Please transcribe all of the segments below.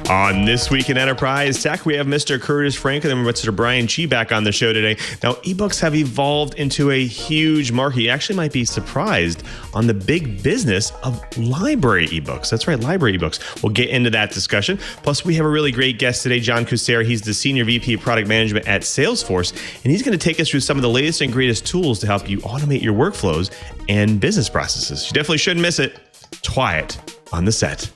On This Week in Enterprise Tech, we have Mr. Curtis Franklin and Mr. Brian Chee back on the show today. Now, ebooks have evolved into a huge market. You actually might be surprised on the big business of library ebooks. That's right, library ebooks. We'll get into that discussion. Plus, we have a really great guest today, John Kucera. He's the Senior VP of Product Management at Salesforce, and he's going to take us through some of the latest and greatest tools to help you automate your workflows and business processes. You definitely shouldn't miss it. TWiT on the set.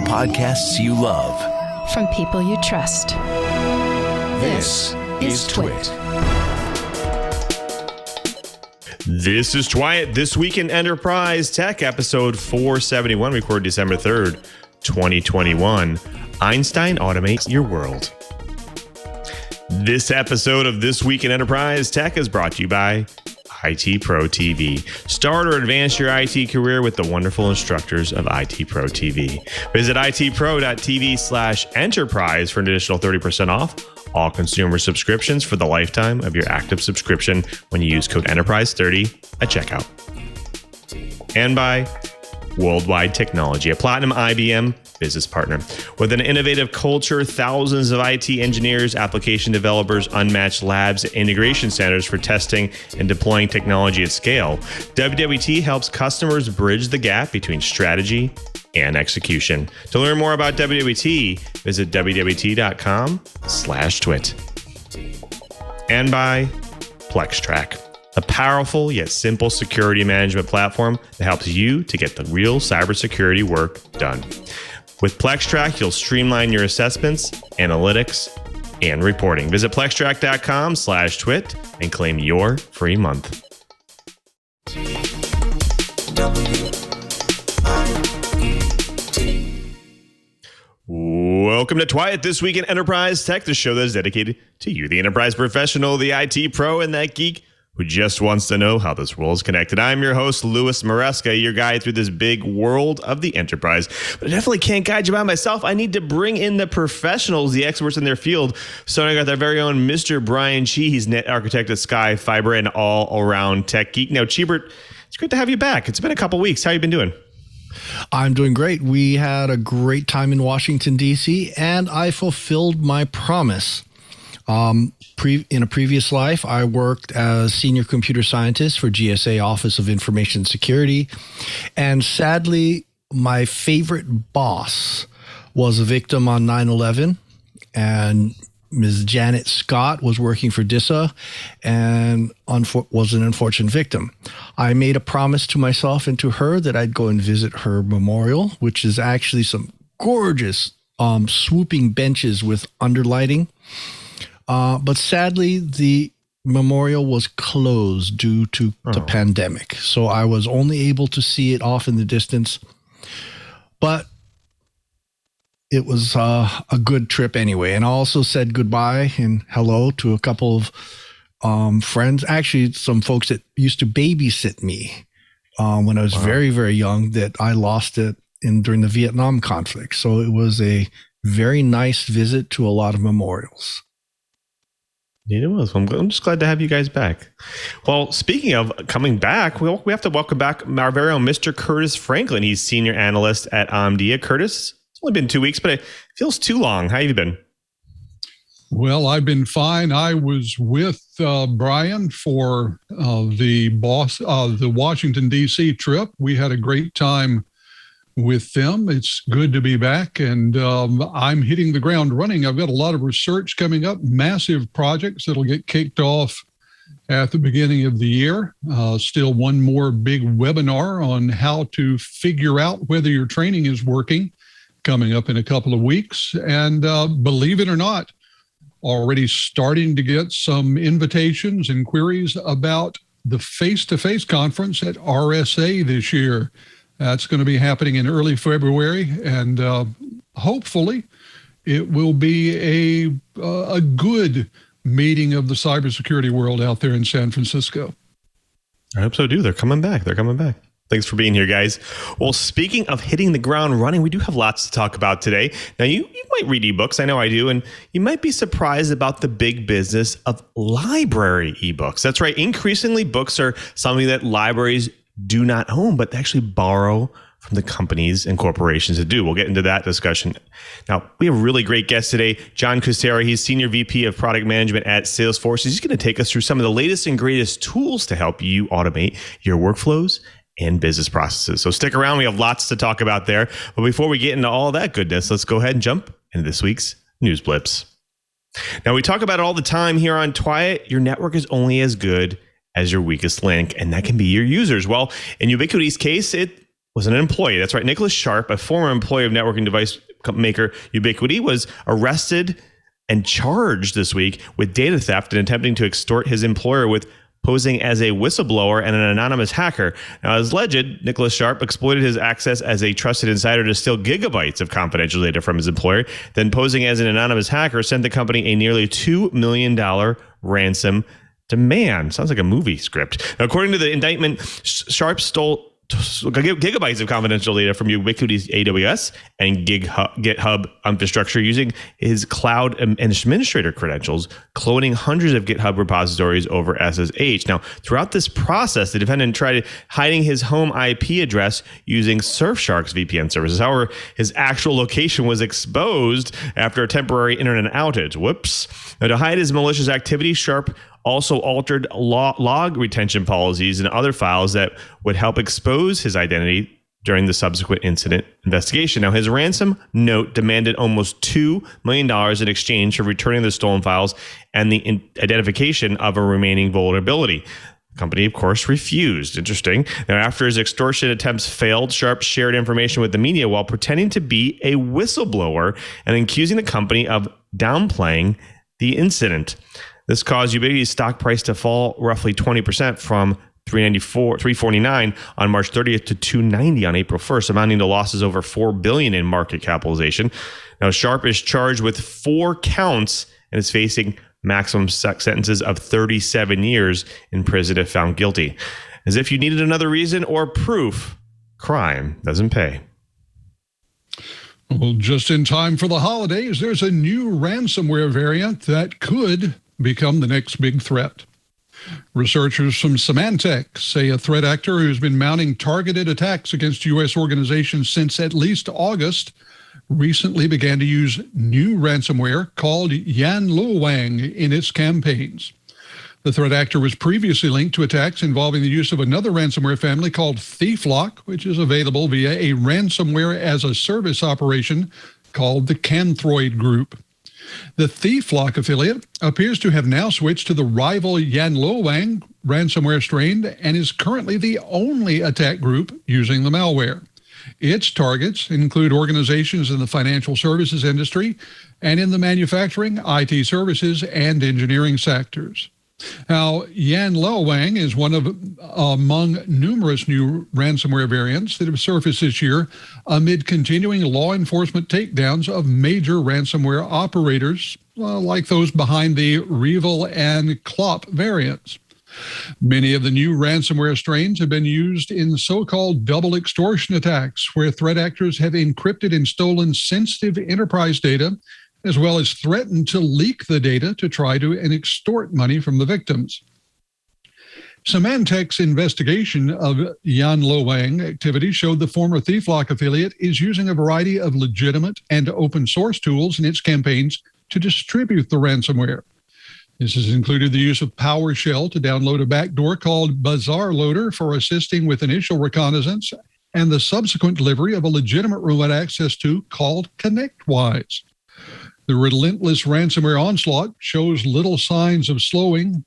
Podcasts you love from people you trust. This is TWiT. This is TWiT, This Week in Enterprise Tech, episode 471, recorded December 3rd, 2021. Einstein Automate your world. This episode of This Week in Enterprise Tech is brought to you by IT Pro TV. Start or advance your IT career with the wonderful instructors of IT Pro TV. Visit itpro.tv/enterprise for an additional 30% off all consumer subscriptions for the lifetime of your active subscription when you use code ENTERPRISE30 at checkout. And by Worldwide Technology, a platinum IBM business partner. With an innovative culture, thousands of IT engineers, application developers, unmatched labs, and integration centers for testing and deploying technology at scale, WWT helps customers bridge the gap between strategy and execution. To learn more about WWT, visit wwt.com/twit. And by PlexTrack, a powerful yet simple security management platform that helps you to get the real cybersecurity work done. With PlexTrack, you'll streamline your assessments, analytics, and reporting. Visit plextrack.com/twit and claim your free month. Welcome to TWiT, This Week in Enterprise Tech, the show that is dedicated to you, the enterprise professional, the IT pro, and that geek who just wants to know how this world is connected. I'm your host, Louis Maresca, your guide through this big world of the enterprise. But I definitely can't guide you by myself. I need to bring in the professionals, the experts in their field. So I got our very own Mr. Brian Chee. He's net architect at Sky Fiber and all-around tech geek. Now, Cheebert, it's great to have you back. It's been a couple weeks. How you been doing? I'm doing great. We had a great time in Washington, D.C., and I fulfilled my promise. In a previous life, I worked as senior computer scientist for GSA Office of Information Security. And sadly, my favorite boss was a victim on 9/11. And Ms. Janet Scott was working for DISA and was an unfortunate victim. I made a promise to myself and to her that I'd go and visit her memorial, which is actually some gorgeous swooping benches with underlighting. But sadly, the memorial was closed due to the pandemic. So I was only able to see it off in the distance. But it was a good trip anyway. And I also said goodbye and hello to a couple of friends, actually some folks that used to babysit me when I was very, very young, that I lost it during the Vietnam conflict. So it was a very nice visit to a lot of memorials. It was. I'm just glad to have you guys back. Well, speaking of coming back, we have to welcome back our very own Mr. Curtis Franklin. He's senior analyst at Omdia. Curtis, it's only been 2 weeks, but it feels too long. How have you been? Well, I've been fine. I was with Brian for the Washington, D.C. trip. We had a great time with them. It's good to be back, and I'm hitting the ground running. I've got a lot of research coming up, massive projects that'll get kicked off at the beginning of the year. Still one more big webinar on how to figure out whether your training is working coming up in a couple of weeks. And believe it or not, already starting to get some invitations and queries about the face-to-face conference at RSA this year. That's going to be happening in early February, and hopefully it will be a good meeting of the cybersecurity world out there in San Francisco. I hope so, too. They're coming back. Thanks for being here, guys. Well, speaking of hitting the ground running, we do have lots to talk about today. Now, you might read ebooks. I know I do. And you might be surprised about the big business of library ebooks. That's right. Increasingly, books are something that libraries do not own, but actually borrow from the companies and corporations that do. We'll get into that discussion. Now, we have a really great guest today, John Kucera. He's Senior VP of Product Management at Salesforce. He's going to take us through some of the latest and greatest tools to help you automate your workflows and business processes. So stick around. We have lots to talk about there. But before we get into all that goodness, let's go ahead and jump into this week's News Blips. Now, we talk about it all the time here on TWiT. Your network is only as good as your weakest link, and that can be your users. Well, in Ubiquiti's case, it was an employee. That's right. Nicholas Sharp, a former employee of networking device maker Ubiquiti, was arrested and charged this week with data theft and attempting to extort his employer with posing as a whistleblower and an anonymous hacker. Now, as alleged, Nicholas Sharp exploited his access as a trusted insider to steal gigabytes of confidential data from his employer, then posing as an anonymous hacker sent the company a nearly $2 million ransom demand. Sounds like a movie script. Now, according to the indictment, Sharp stole gigabytes of confidential data from Ubiquiti's AWS and GitHub infrastructure using his cloud administrator credentials, cloning hundreds of GitHub repositories over SSH. Now, throughout this process, the defendant tried hiding his home IP address using Surfshark's VPN services. However, his actual location was exposed after a temporary internet outage. Whoops. Now, to hide his malicious activity, Sharp also altered log retention policies and other files that would help expose his identity during the subsequent incident investigation. Now, his ransom note demanded almost $2 million in exchange for returning the stolen files and the identification of a remaining vulnerability. The company, of course, refused. Interesting. Now, after his extortion attempts failed, Sharp shared information with the media while pretending to be a whistleblower and accusing the company of downplaying the incident. This caused Ubiquiti's stock price to fall roughly 20% from $349 on March 30th to $290 on April 1st, amounting to losses over $4 billion in market capitalization. Now, Sharp is charged with 4 counts and is facing maximum sentences of 37 years in prison if found guilty. As if you needed another reason or proof, crime doesn't pay. Well, just in time for the holidays, there's a new ransomware variant that could become the next big threat. Researchers from Symantec say a threat actor who's been mounting targeted attacks against U.S. organizations since at least August recently began to use new ransomware called Yanluowang in its campaigns. The threat actor was previously linked to attacks involving the use of another ransomware family called ThiefLock, which is available via a ransomware as a service operation called the Canthroid Group. The ThiefLock affiliate appears to have now switched to the rival Yanluowang ransomware strain and is currently the only attack group using the malware. Its targets include organizations in the financial services industry and in the manufacturing, IT services, and engineering sectors. Now, Yanluowang is one of among numerous new ransomware variants that have surfaced this year amid continuing law enforcement takedowns of major ransomware operators like those behind the Revil and Clop variants. Many of the new ransomware strains have been used in so-called double extortion attacks, where threat actors have encrypted and stolen sensitive enterprise data as well as threatened to leak the data to try to extort money from the victims. Symantec's investigation of Yanluowang activity showed the former ThiefLock affiliate is using a variety of legitimate and open source tools in its campaigns to distribute the ransomware. This has included the use of PowerShell to download a backdoor called Bazaar Loader for assisting with initial reconnaissance, and the subsequent delivery of a legitimate remote access tool called ConnectWise. The relentless ransomware onslaught shows little signs of slowing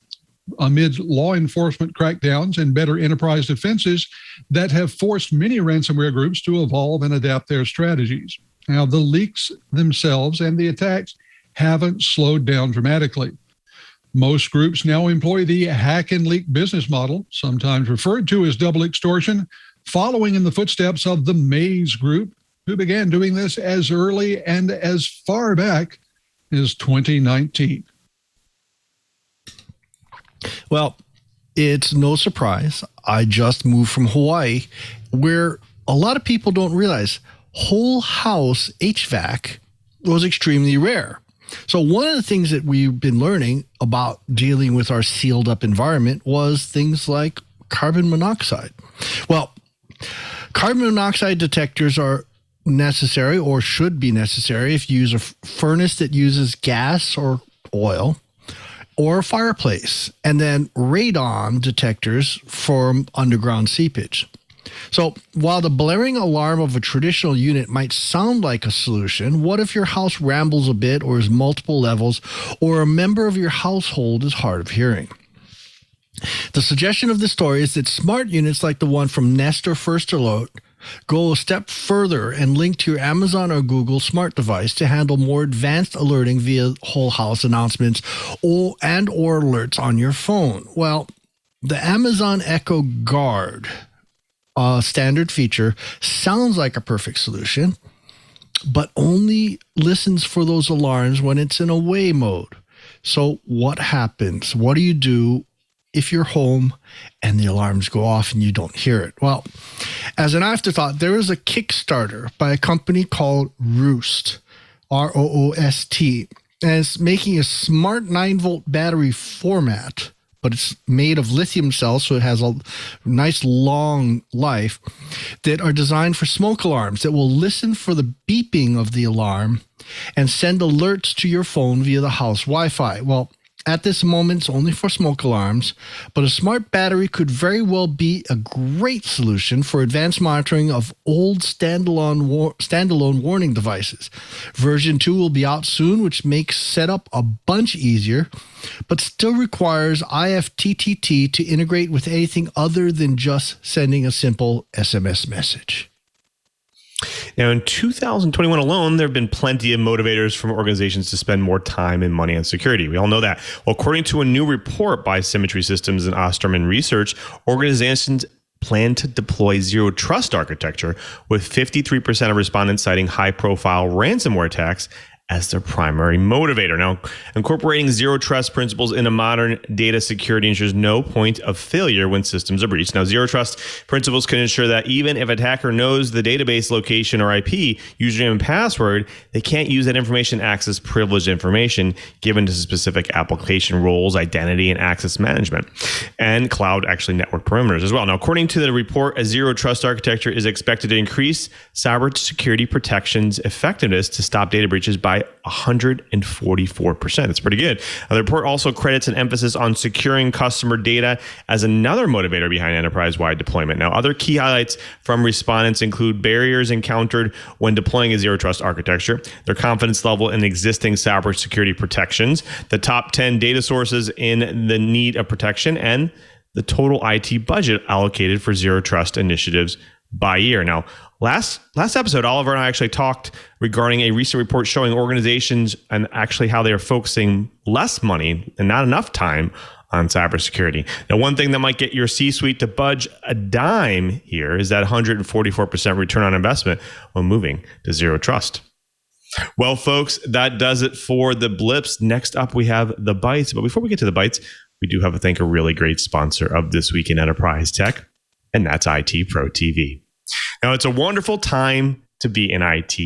amid law enforcement crackdowns and better enterprise defenses that have forced many ransomware groups to evolve and adapt their strategies. Now, the leaks themselves and the attacks haven't slowed down dramatically. Most groups now employ the hack and leak business model, sometimes referred to as double extortion, following in the footsteps of the Maze Group, who began doing this as early and as far back as 2019. Well, it's no surprise. I just moved from Hawaii, where a lot of people don't realize whole house HVAC was extremely rare. So one of the things that we've been learning about dealing with our sealed up environment was things like carbon monoxide. Well, Carbon monoxide detectors are necessary or should be necessary if you use a furnace that uses gas or oil or a fireplace, and then radon detectors for underground seepage. So while the blaring alarm of a traditional unit might sound like a solution, what if your house rambles a bit or is multiple levels, or a member of your household is hard of hearing? The suggestion of this story is that smart units like the one from Nest or First Alert go a step further and link to your Amazon or Google smart device to handle more advanced alerting via whole house announcements or alerts on your phone. Well, the Amazon Echo Guard standard feature sounds like a perfect solution, but only listens for those alarms when it's in away mode. So what happens? What do you do if you're home and the alarms go off and you don't hear it? Well, as an afterthought, there is a Kickstarter by a company called Roost, R-O-O-S-T, and it's making a smart 9-volt battery format, but it's made of lithium cells, so it has a nice long life, that are designed for smoke alarms that will listen for the beeping of the alarm and send alerts to your phone via the house Wi-Fi. Well, at this moment, it's only for smoke alarms, but a smart battery could very well be a great solution for advanced monitoring of old standalone warning devices. Version 2 will be out soon, which makes setup a bunch easier, but still requires IFTTT to integrate with anything other than just sending a simple SMS message. Now, in 2021 alone, there have been plenty of motivators from organizations to spend more time and money on security. We all know that. Well, according to a new report by Symmetry Systems and Osterman Research, organizations plan to deploy zero trust architecture, with 53% of respondents citing high-profile ransomware attacks as their primary motivator. Now, incorporating zero trust principles into modern data security ensures no point of failure when systems are breached. Now, zero trust principles can ensure that even if an attacker knows the database location or IP, username and password, they can't use that information to access privileged information given to specific application roles, identity, and access management, and cloud network perimeters as well. Now, according to the report, a zero trust architecture is expected to increase cybersecurity protection's effectiveness to stop data breaches by 144%. It's pretty good. The report also credits an emphasis on securing customer data as another motivator behind enterprise-wide deployment. Now, other key highlights from respondents include barriers encountered when deploying a zero trust architecture, their confidence level in existing cybersecurity protections, the top 10 data sources in the need of protection, and the total IT budget allocated for zero trust initiatives by year. Now, last episode, Oliver and I actually talked regarding a recent report showing organizations and actually how they are focusing less money and not enough time on cybersecurity. Now, one thing that might get your C-suite to budge a dime here is that 144% return on investment when moving to zero trust. Well, folks, that does it for the blips. Next up, we have the bites. But before we get to the bites, we do have to thank a really great sponsor of This Week in Enterprise Tech, and that's IT Pro TV. Now, it's a wonderful time to be in IT.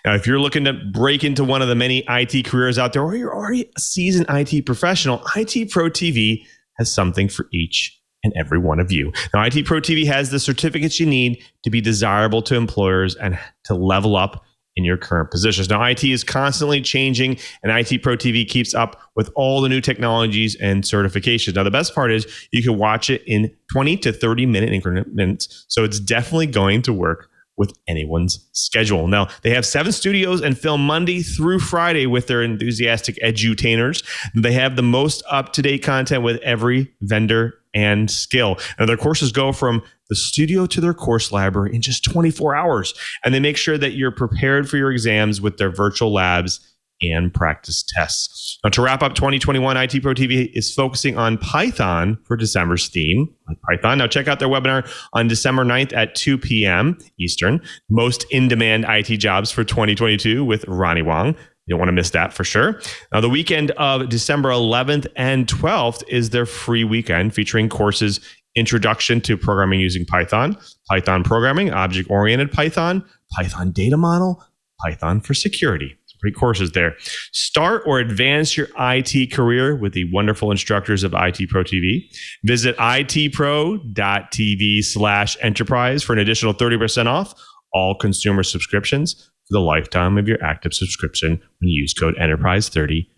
Now, if you're looking to break into one of the many IT careers out there, or you're already a seasoned IT professional, IT Pro TV has something for each and every one of you. Now, IT Pro TV has the certificates you need to be desirable to employers and to level up in your current positions. Now, IT is constantly changing, and IT Pro TV keeps up with all the new technologies and certifications. Now, the best part is you can watch it in 20 to 30 minute increments, so it's definitely going to work with anyone's schedule. Now, they have 7 studios and film Monday through Friday with their enthusiastic edutainers. They have the most up-to-date content with every vendor and skill. Now, their courses go from the studio to their course library in just 24 hours. And they make sure that you're prepared for your exams with their virtual labs and practice tests. Now, to wrap up 2021, IT Pro TV is focusing on Python for December's theme, like Python. Now, check out their webinar on December 9th at 2 p.m. Eastern, Most In-Demand IT Jobs for 2022 with Yanluowang. You don't want to miss that for sure. Now, the weekend of December 11th and 12th is their free weekend featuring courses Introduction to Programming Using Python, Python Programming, Object-Oriented Python, Python Data Model, Python for Security. So Great courses there. Start or advance your IT career with the wonderful instructors of IT Pro TV. Visit itpro.tv/enterprise for an additional 30% off all consumer subscriptions for the lifetime of your active subscription when you use code Enterprise30.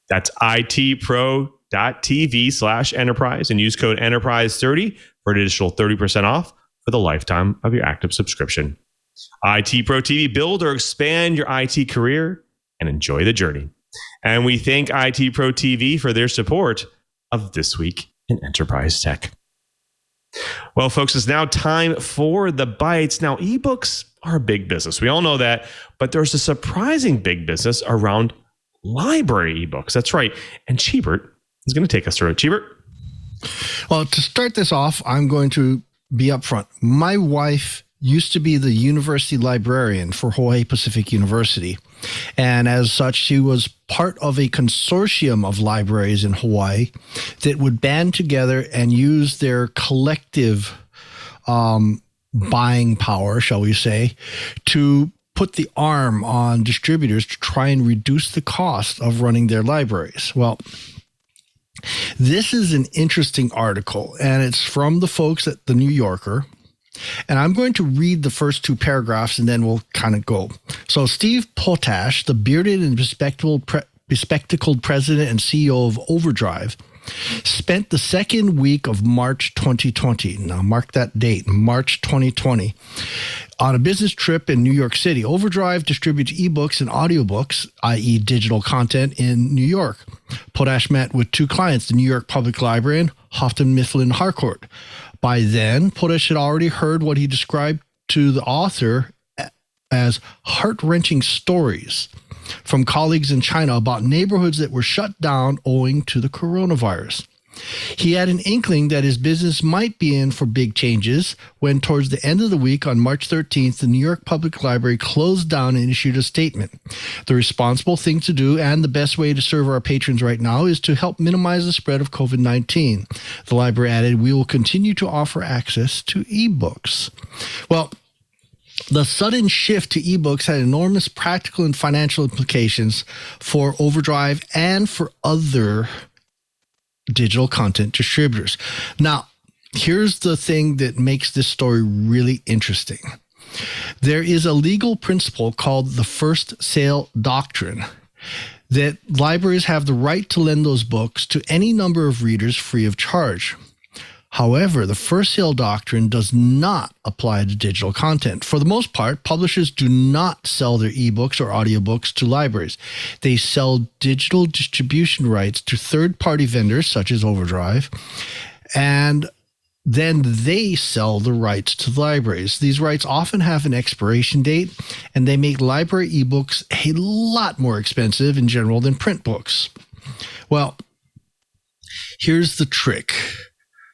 That's itpro.tv/enterprise and use code Enterprise30 for an additional 30% off for the lifetime of your active subscription. IT Pro TV, build or expand your IT career and enjoy the journey. And we thank IT Pro TV for their support of This Week in Enterprise Tech. Well, folks, it's now time for the bites. Now, ebooks are a big business. We all know that, but there's a surprising big business around library ebooks. That's right. And Cheebert is going to take us through it. Cheebert? Well, to start this off, I'm going to be upfront. My wife used to be the university librarian for Hawaii Pacific University. And as such, she was part of a consortium of libraries in Hawaii that would band together and use their collective buying power, shall we say, to put the arm on distributors to try and reduce the cost of running their libraries. Well, this is an interesting article, and it's from the folks at the New Yorker. And I'm going to read the first two paragraphs, and then we'll kind of go. So Steve Potash, the bearded and bespectacled president and CEO of Overdrive, spent the second week of March 2020. Now, mark that date, March 2020, on a business trip in New York City. Overdrive distributes ebooks and audiobooks, i.e. digital content, in New York. Potash met with two clients, the New York Public Library and Houghton Mifflin Harcourt. By then, Potash had already heard what he described to the author as heart-wrenching stories from colleagues in China about neighborhoods that were shut down owing to the coronavirus. He had an inkling that his business might be in for big changes when, towards the end of the week on March 13th, the New York Public Library closed down and issued a statement. The responsible thing to do and the best way to serve our patrons right now is to help minimize the spread of COVID-19. The library added, "We will continue to offer access to ebooks." Well, the sudden shift to ebooks had enormous practical and financial implications for Overdrive and for other digital content distributors. Now, here's the thing that makes this story really interesting. There is a legal principle called the first sale doctrine that libraries have the right to lend those books to any number of readers free of charge. However, the first sale doctrine does not apply to digital content. For the most part, publishers do not sell their ebooks or audiobooks to libraries. They sell digital distribution rights to third-party vendors such as Overdrive, and then they sell the rights to the libraries. These rights often have an expiration date, and they make library ebooks a lot more expensive in general than print books. Well, here's the trick.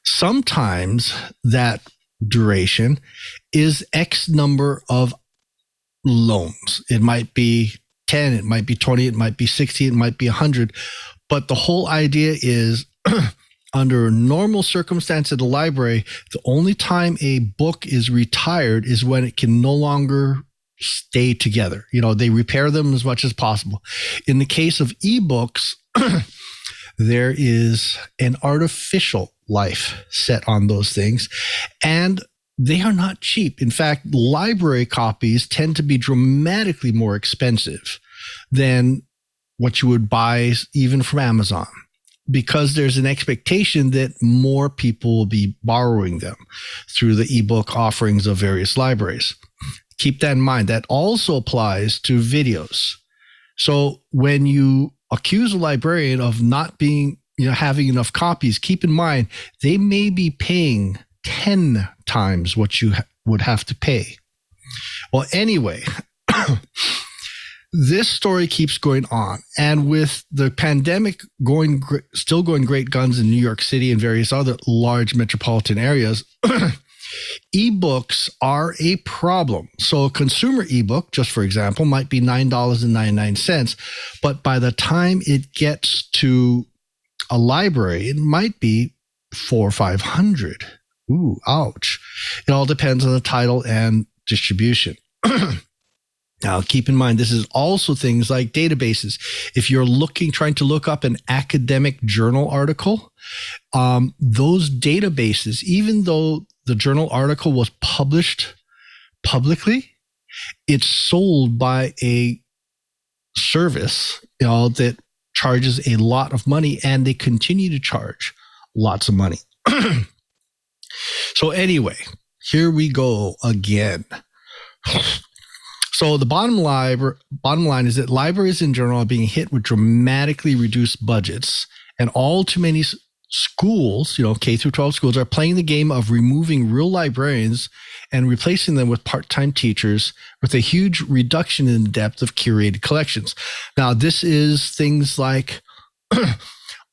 Sometimes that duration is X number of loans. It might be 10, it might be 20, it might be 60, it might be 100. But the whole idea is under normal circumstance at the library, the only time a book is retired is when it can no longer stay together. You know, they repair them as much as possible. In the case of ebooks, there is an artificial life set on those things, and they are not cheap. In fact, library copies tend to be dramatically more expensive than what you would buy even from Amazon, because there's an expectation that more people will be borrowing them through the ebook offerings of various libraries. Keep that in mind. That also applies to videos. So when you accuse a librarian of not being, having enough copies, keep in mind, they may be paying 10 times what you would have to pay. Well, anyway, this story keeps going on. And with the pandemic still going great guns in New York City and various other large metropolitan areas, ebooks are a problem. So a consumer ebook, just for example, might be $9.99, but by the time it gets to a library, it might be $400 or $500. Ooh, ouch. It all depends on the title and distribution. Now, keep in mind, this is also things like databases. If you're trying to look up an academic journal article, those databases, even though the journal article was published publicly, it's sold by a service, that charges a lot of money, and they continue to charge lots of money. So anyway, here we go again. So the bottom line is that libraries in general are being hit with dramatically reduced budgets, and all too many schools, K through 12 schools, are playing the game of removing real librarians and replacing them with part-time teachers, with a huge reduction in the depth of curated collections. Now, this is things like,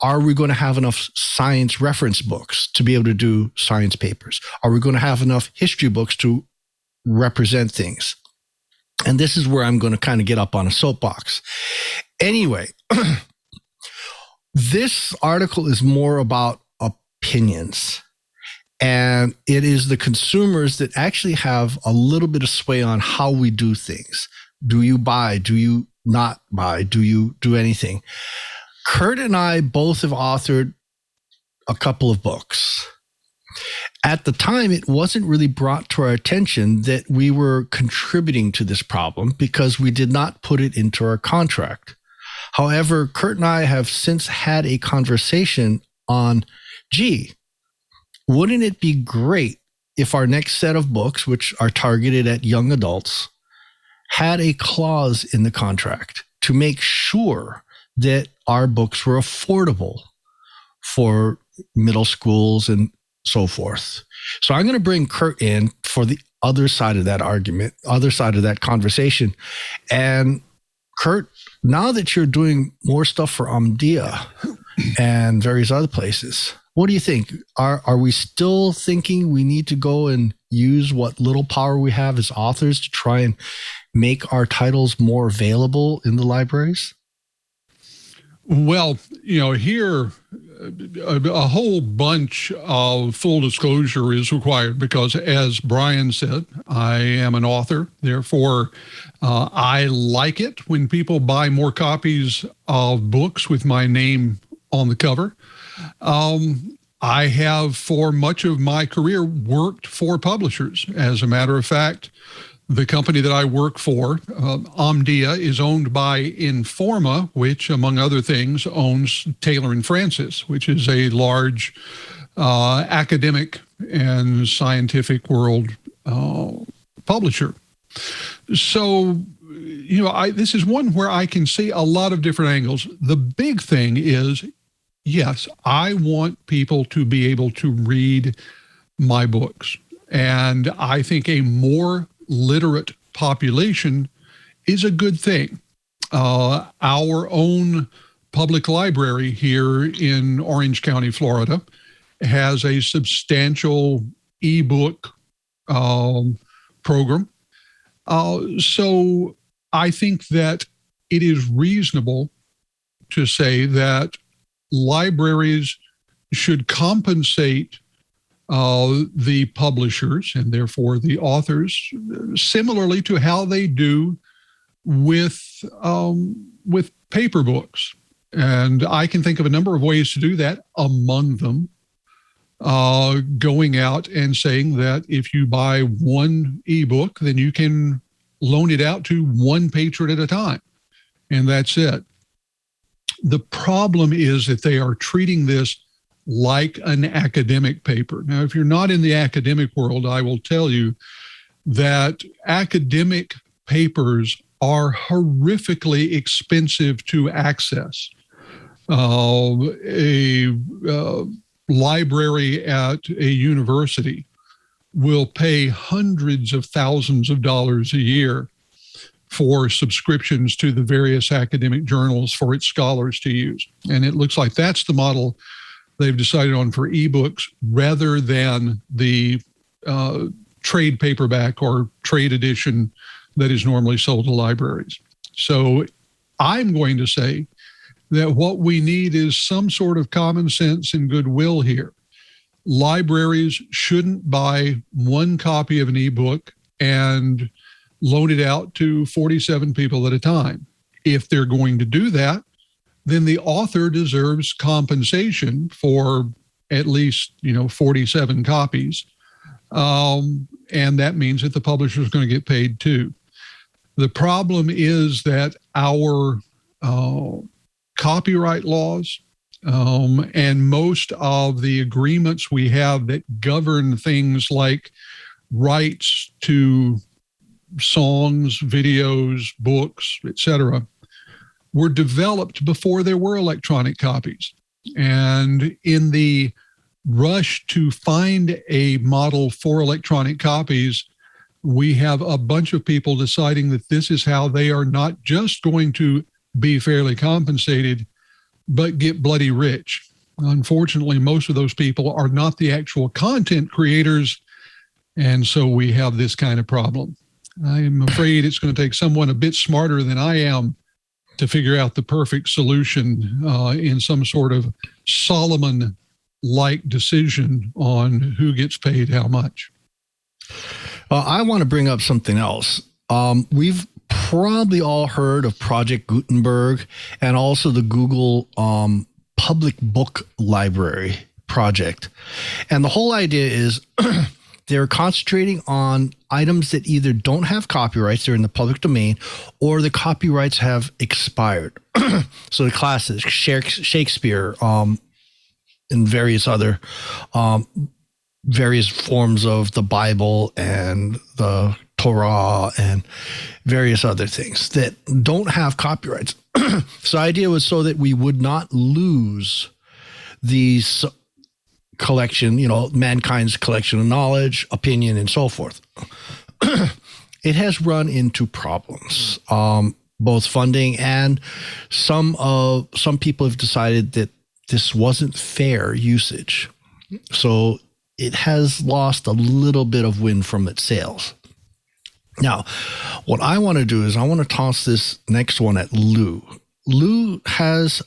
are we going to have enough science reference books to be able to do science papers? Are we going to have enough history books to represent things? And this is where I'm going to kind of get up on a soapbox. Anyway, this article is more about opinions. And it is the consumers that actually have a little bit of sway on how we do things. Do you buy? Do you not buy? Do you do anything? Curt and I both have authored a couple of books. At the time, it wasn't really brought to our attention that we were contributing to this problem because we did not put it into our contract. However, Curt and I have since had a conversation on, wouldn't it be great if our next set of books, which are targeted at young adults, had a clause in the contract to make sure that our books were affordable for middle schools and so forth? So I'm going to bring Curt in for the other side of that argument, other side of that conversation. And Curt, now that you're doing more stuff for Omdia and various other places, what do you think? Are we still thinking we need to go and use what little power we have as authors to try and make our titles more available in the libraries? Well, here a whole bunch of full disclosure is required because, as Brian said, I am an author. Therefore, I like it when people buy more copies of books with my name on the cover. I have, for much of my career, worked for publishers. As a matter of fact, the company that I work for, Omdia, is owned by Informa, which, among other things, owns Taylor and Francis, which is a large academic and scientific world publisher. So, this is one where I can see a lot of different angles. The big thing is, yes, I want people to be able to read my books. And I think a more literate population is a good thing. Our own public library here in Orange County, Florida, has a substantial ebook program. So I think that it is reasonable to say that libraries should compensate the publishers and therefore the authors similarly to how they do with paper books. And I can think of a number of ways to do that, among them going out and saying that if you buy one ebook, then you can loan it out to one patron at a time. And that's it. The problem is that they are treating this like an academic paper. Now, if you're not in the academic world, I will tell you that academic papers are horrifically expensive to access. A library at a university will pay hundreds of thousands of dollars a year for subscriptions to the various academic journals for its scholars to use. And it looks like that's the model they've decided on for ebooks rather than the trade paperback or trade edition that is normally sold to libraries. So I'm going to say that what we need is some sort of common sense and goodwill here. Libraries shouldn't buy one copy of an ebook and loan it out to 47 people at a time. If they're going to do that, then the author deserves compensation for at least, 47 copies. And that means that the publisher is going to get paid too. The problem is that our copyright laws and most of the agreements we have that govern things like rights to songs, videos, books, etc., were developed before there were electronic copies. And in the rush to find a model for electronic copies, we have a bunch of people deciding that this is how they are not just going to be fairly compensated, but get bloody rich. Unfortunately, most of those people are not the actual content creators, and so we have this kind of problem. I'm afraid it's going to take someone a bit smarter than I am to figure out the perfect solution in some sort of Solomon-like decision on who gets paid how much. I want to bring up something else. We've probably all heard of Project Gutenberg and also the Google Public Book Library project. And the whole idea is they're concentrating on items that either don't have copyrights, they're in the public domain, or the copyrights have expired. So the classics, Shakespeare, and various other various forms of the Bible and the Torah and various other things that don't have copyrights. So the idea was so that we would not lose these collection, mankind's collection of knowledge, opinion, and so forth. It has run into problems, both funding and some people have decided that this wasn't fair usage. So it has lost a little bit of wind from its sails. Now, what I want to do is I want to toss this next one at Lou. Lou has...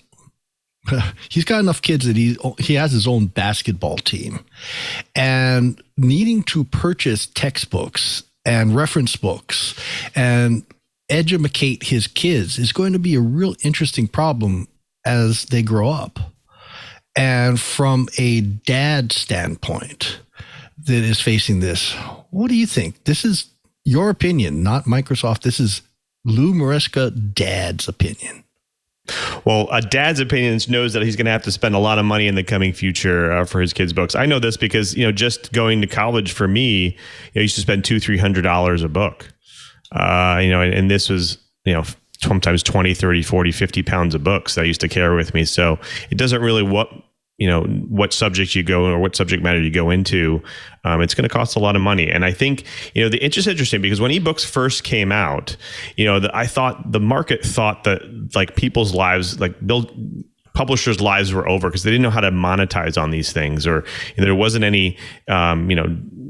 he's got enough kids that he has his own basketball team, and needing to purchase textbooks and reference books and educate his kids is going to be a real interesting problem as they grow up. And from a dad standpoint that is facing this, what do you think? This is your opinion, not Microsoft. This is Lou Maresca, dad's opinion. Well, a dad's opinion knows that he's going to have to spend a lot of money in the coming future for his kids' books. I know this because, just going to college for me, I used to spend $200-$300 a book. And this was, sometimes 20, 30, 40, 50 pounds of books that I used to carry with me. So it doesn't really what subject you go or what subject matter you go into. It's going to cost a lot of money. And I think, it's just interesting because when ebooks first came out, I thought the market thought that like people's lives, publishers' lives were over because they didn't know how to monetize on these things, or there wasn't any,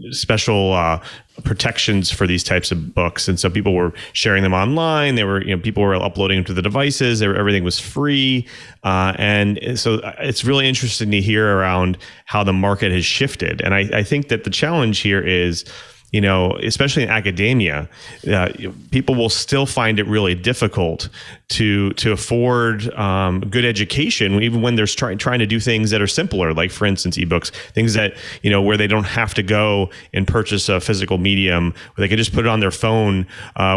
special protections for these types of books. And so people were sharing them online. They were, people were uploading them to the devices. Everything was free. And so it's really interesting to hear around how the market has shifted. And I think that the challenge here is, especially in academia, people will still find it really difficult to afford good education, even when they're trying to do things that are simpler, like, for instance, ebooks, things that, where they don't have to go and purchase a physical medium, where they can just put it on their phone,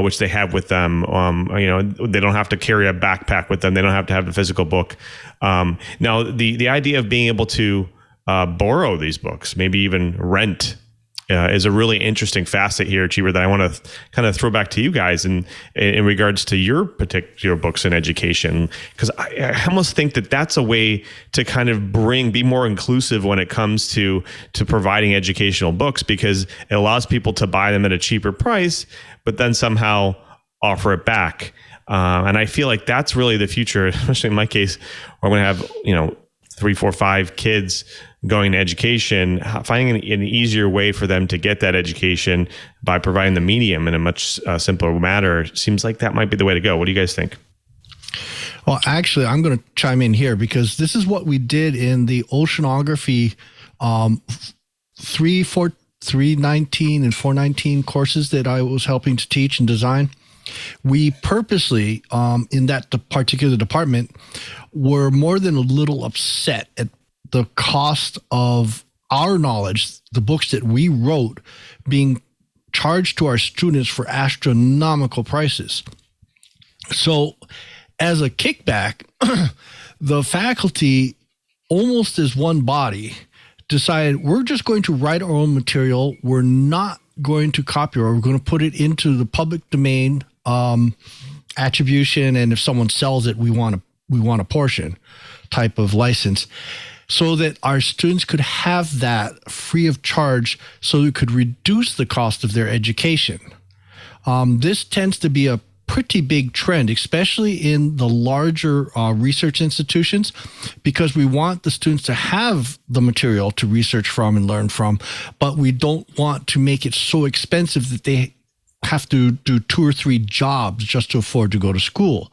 which they have with them. They don't have to carry a backpack with them. They don't have to have the physical book. Now, the idea of being able to borrow these books, maybe even rent, is a really interesting facet here, Chee, that I want to kind of throw back to you guys in regards to your particular books in education, because I almost think that that's a way to kind of be more inclusive when it comes to providing educational books, because it allows people to buy them at a cheaper price, but then somehow offer it back. And I feel like that's really the future, especially in my case, where I'm going to have, 3, 4, 5 kids going to education, finding an easier way for them to get that education by providing the medium in a much simpler manner seems like that might be the way to go. What do you guys think? Well, actually, I'm going to chime in here because this is what we did in the oceanography 3 319 and 419 courses that I was helping to teach and design, we purposely, in that particular department, were more than a little upset at the cost of our knowledge, the books that we wrote, being charged to our students for astronomical prices. So as a kickback, the faculty, almost as one body, decided we're just going to write our own material. We're not going to copyright. We're going to put it into the public domain attribution, and if someone sells it, we want a portion type of license, so that our students could have that free of charge, so we could reduce the cost of their education. This tends to be a pretty big trend, especially in the larger research institutions, because we want the students to have the material to research from and learn from, but we don't want to make it so expensive that they have to do 2 or 3 jobs just to afford to go to school.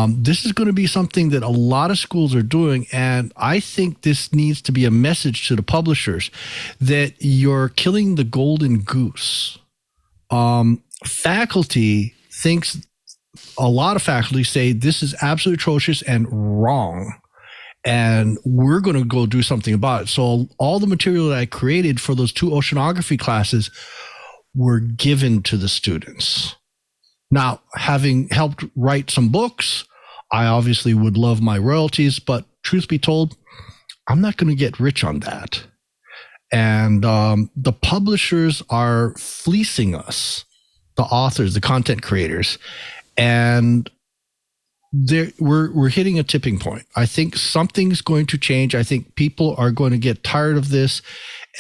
This is going to be something that a lot of schools are doing, and I think this needs to be a message to the publishers that you're killing the golden goose. Faculty thinks, a lot of faculty say this is absolutely atrocious and wrong, and we're going to go do something about it. So all the material that I created for those 2 oceanography classes were given to the students. Now, having helped write some books, I obviously would love my royalties, but truth be told, I'm not going to get rich on that. And the publishers are fleecing us, the authors, the content creators, and we're hitting a tipping point. I think something's going to change. I think people are going to get tired of this.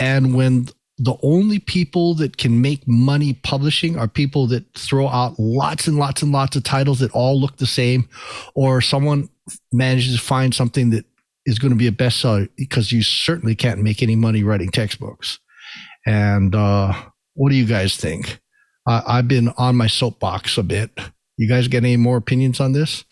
And when the only people that can make money publishing are people that throw out lots and lots and lots of titles that all look the same, or someone manages to find something that is going to be a bestseller, because you certainly can't make any money writing textbooks. And what do you guys think? I've been on my soapbox a bit. You guys get any more opinions on this?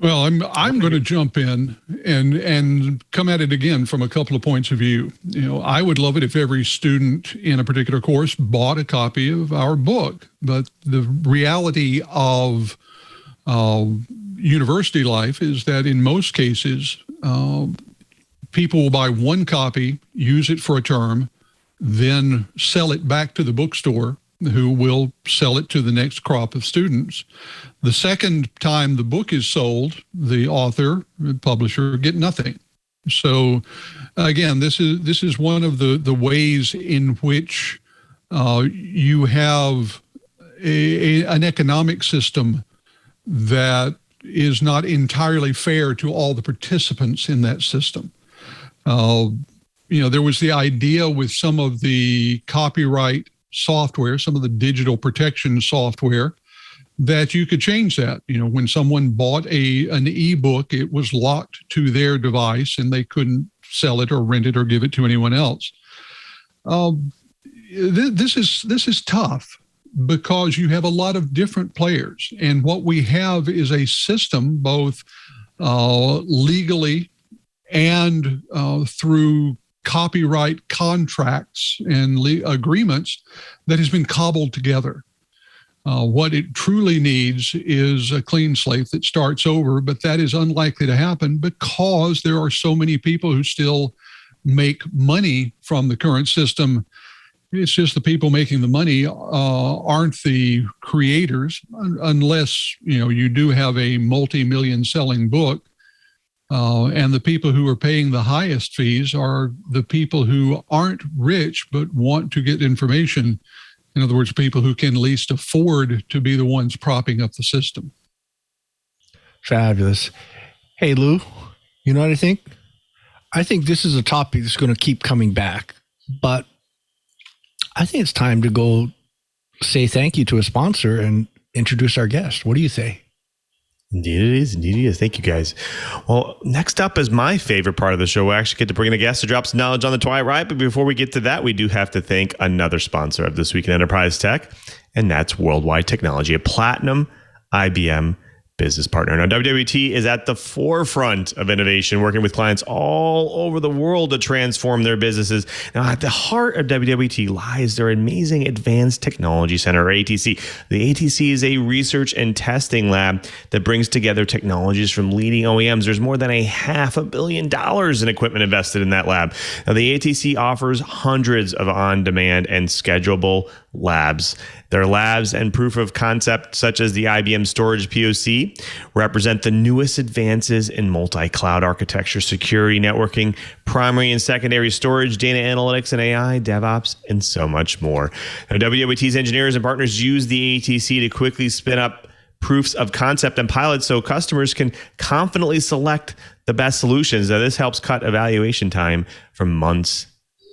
Well, I'm going to jump in and come at it again from a couple of points of view. You know, I would love it if every student in a particular course bought a copy of our book, but the reality of university life is that in most cases, people will buy one copy, use it for a term, then sell it back to the bookstore, who will sell it to the next crop of students. The second time the book is sold, the author, the publisher, get nothing. So again, this is one of the ways in which you have an economic system that is not entirely fair to all the participants in that system. You know, there was the idea with some of the copyright software, some of the digital protection software, that you could change that. You know, when someone bought an ebook, it was locked to their device and they couldn't sell it or rent it or give it to anyone else. This is tough because you have a lot of different players, and what we have is a system, both legally and through copyright contracts and agreements, that has been cobbled together. What it truly needs is a clean slate that starts over, but that is unlikely to happen because there are so many people who still make money from the current system. It's just the people making the money aren't the creators, unless you do have a multi-million selling book. And the people who are paying the highest fees are the people who aren't rich but want to get information. In other words, people who can least afford to be the ones propping up the system. Fabulous. Hey, Lou, you know what I think? I think this is a topic that's going to keep coming back, but I think it's time to go say thank you to a sponsor and introduce our guest. What do you say? Indeed it is. Indeed it is. Thank you, guys. Well, next up is my favorite part of the show. We actually get to bring in a guest to drop some knowledge on the TWiT Riot. But before we get to that, we do have to thank another sponsor of This Week in Enterprise Tech, and that's Worldwide Technology, a platinum IBM business partner. Now, WWT is at the forefront of innovation, working with clients all over the world to transform their businesses. Now, at the heart of WWT lies their amazing Advanced Technology Center, or ATC. The ATC is a research and testing lab that brings together technologies from leading OEMs. There's more than $500 million in equipment invested in that lab. Now, the ATC offers hundreds of on-demand and schedulable labs. Their labs and proof of concept, such as the IBM Storage POC, represent the newest advances in multi-cloud architecture, security, networking, primary and secondary storage, data analytics and AI, DevOps, and so much more. Now, WWT's engineers and partners use the ATC to quickly spin up proofs of concept and pilots so customers can confidently select the best solutions. Now, this helps cut evaluation time from months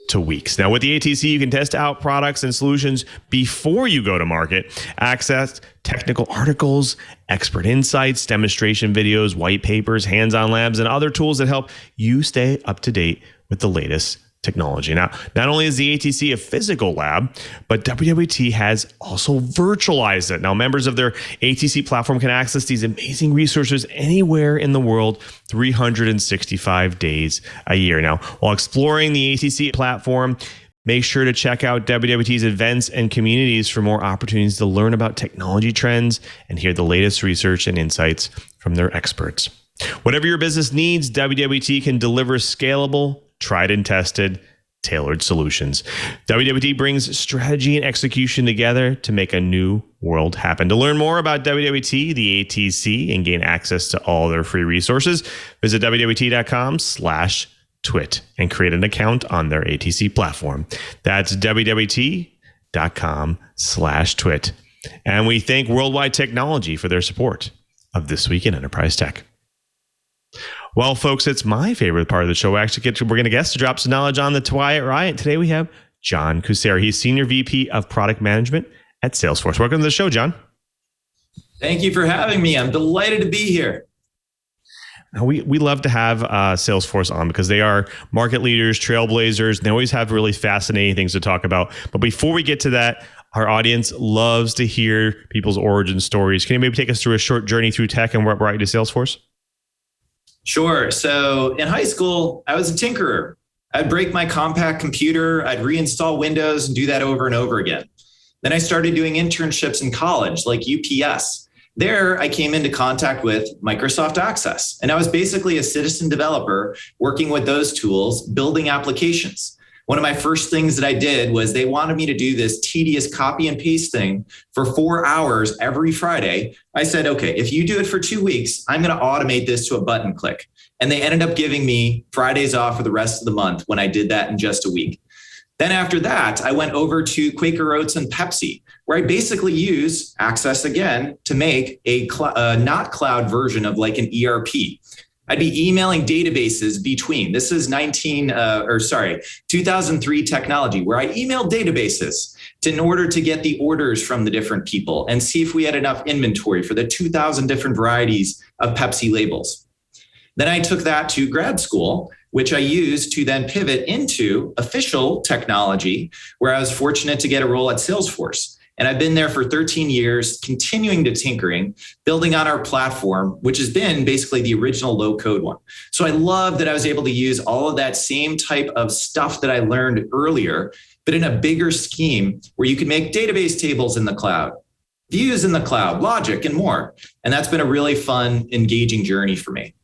to weeks. Now, with the ATC, you can test out products and solutions before you go to market, access technical articles, expert insights, demonstration videos, white papers, hands-on labs, and other tools that help you stay up to date with the latest technology. Now, not only is the ATC a physical lab, but WWT has also virtualized it. Now, members of their ATC platform can access these amazing resources anywhere in the world, 365 days a year. Now, while exploring the ATC platform, make sure to check out WWT's events and communities for more opportunities to learn about technology trends and hear the latest research and insights from their experts. Whatever your business needs, WWT can deliver scalable, tried and tested, tailored solutions. WWT brings strategy and execution together to make a new world happen. To learn more about WWT, the ATC, and gain access to all their free resources, visit WWT.com/TWiT and create an account on their ATC platform. That's WWT.com/TWiT. And we thank Worldwide Technology for their support of This Week in Enterprise Tech. Well, folks, it's my favorite part of the show. We're going to guest to drop some knowledge on the TWiT Riot. Today we have John Kucera. He's Senior VP of Product Management at Salesforce. Welcome to the show, John. Thank you for having me. I'm delighted to be here. Now, we love to have Salesforce on because they are market leaders, trailblazers, and they always have really fascinating things to talk about. But before we get to that, our audience loves to hear people's origin stories. Can you maybe take us through a short journey through tech and what brought you to Salesforce? Sure. So in high school, I was a tinkerer. I'd break my compact computer, I'd reinstall Windows and do that over and over again. Then I started doing internships in college, like UPS. There, I came into contact with Microsoft Access, and I was basically a citizen developer working with those tools, building applications. One of my first things that I did was they wanted me to do this tedious copy and paste thing for 4 hours every Friday. I said, okay, if you do it for 2 weeks, I'm going to automate this to a button click. And they ended up giving me Fridays off for the rest of the month when I did that in just a week. Then after that, I went over to Quaker Oats and Pepsi, where I basically use Access again to make a not cloud version of like an ERP. I'd be emailing databases between. This is 2003 technology, where I emailed databases in order to get the orders from the different people and see if we had enough inventory for the 2,000 different varieties of Pepsi labels. Then I took that to grad school, which I used to then pivot into official technology, where I was fortunate to get a role at Salesforce. And I've been there for 13 years, continuing to tinkering, building on our platform, which has been basically the original low-code one. So I love that I was able to use all of that same type of stuff that I learned earlier, but in a bigger scheme where you can make database tables in the cloud, views in the cloud, logic, and more. And that's been a really fun, engaging journey for me.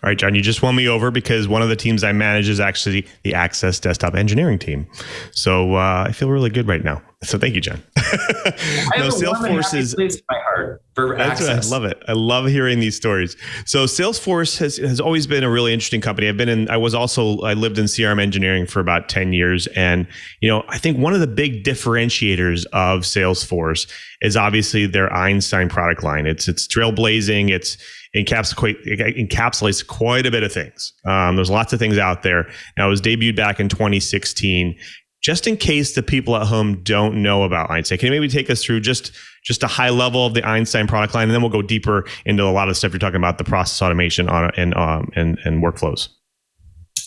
All right, John, you just won me over because one of the teams I manage is actually the Access desktop engineering team. So I feel really good right now. So thank you, John. Salesforce is place in my heart for Access. I love it. I love hearing these stories. So Salesforce has always been a really interesting company. I lived in CRM engineering for about 10 years. And, I think one of the big differentiators of Salesforce is obviously their Einstein product line. It's trailblazing. It encapsulates quite a bit of things. There's lots of things out there. Now, it was debuted back in 2016. Just in case the people at home don't know about Einstein, can you maybe take us through just a high level of the Einstein product line, and then we'll go deeper into a lot of stuff you're talking about, the process automation and workflows.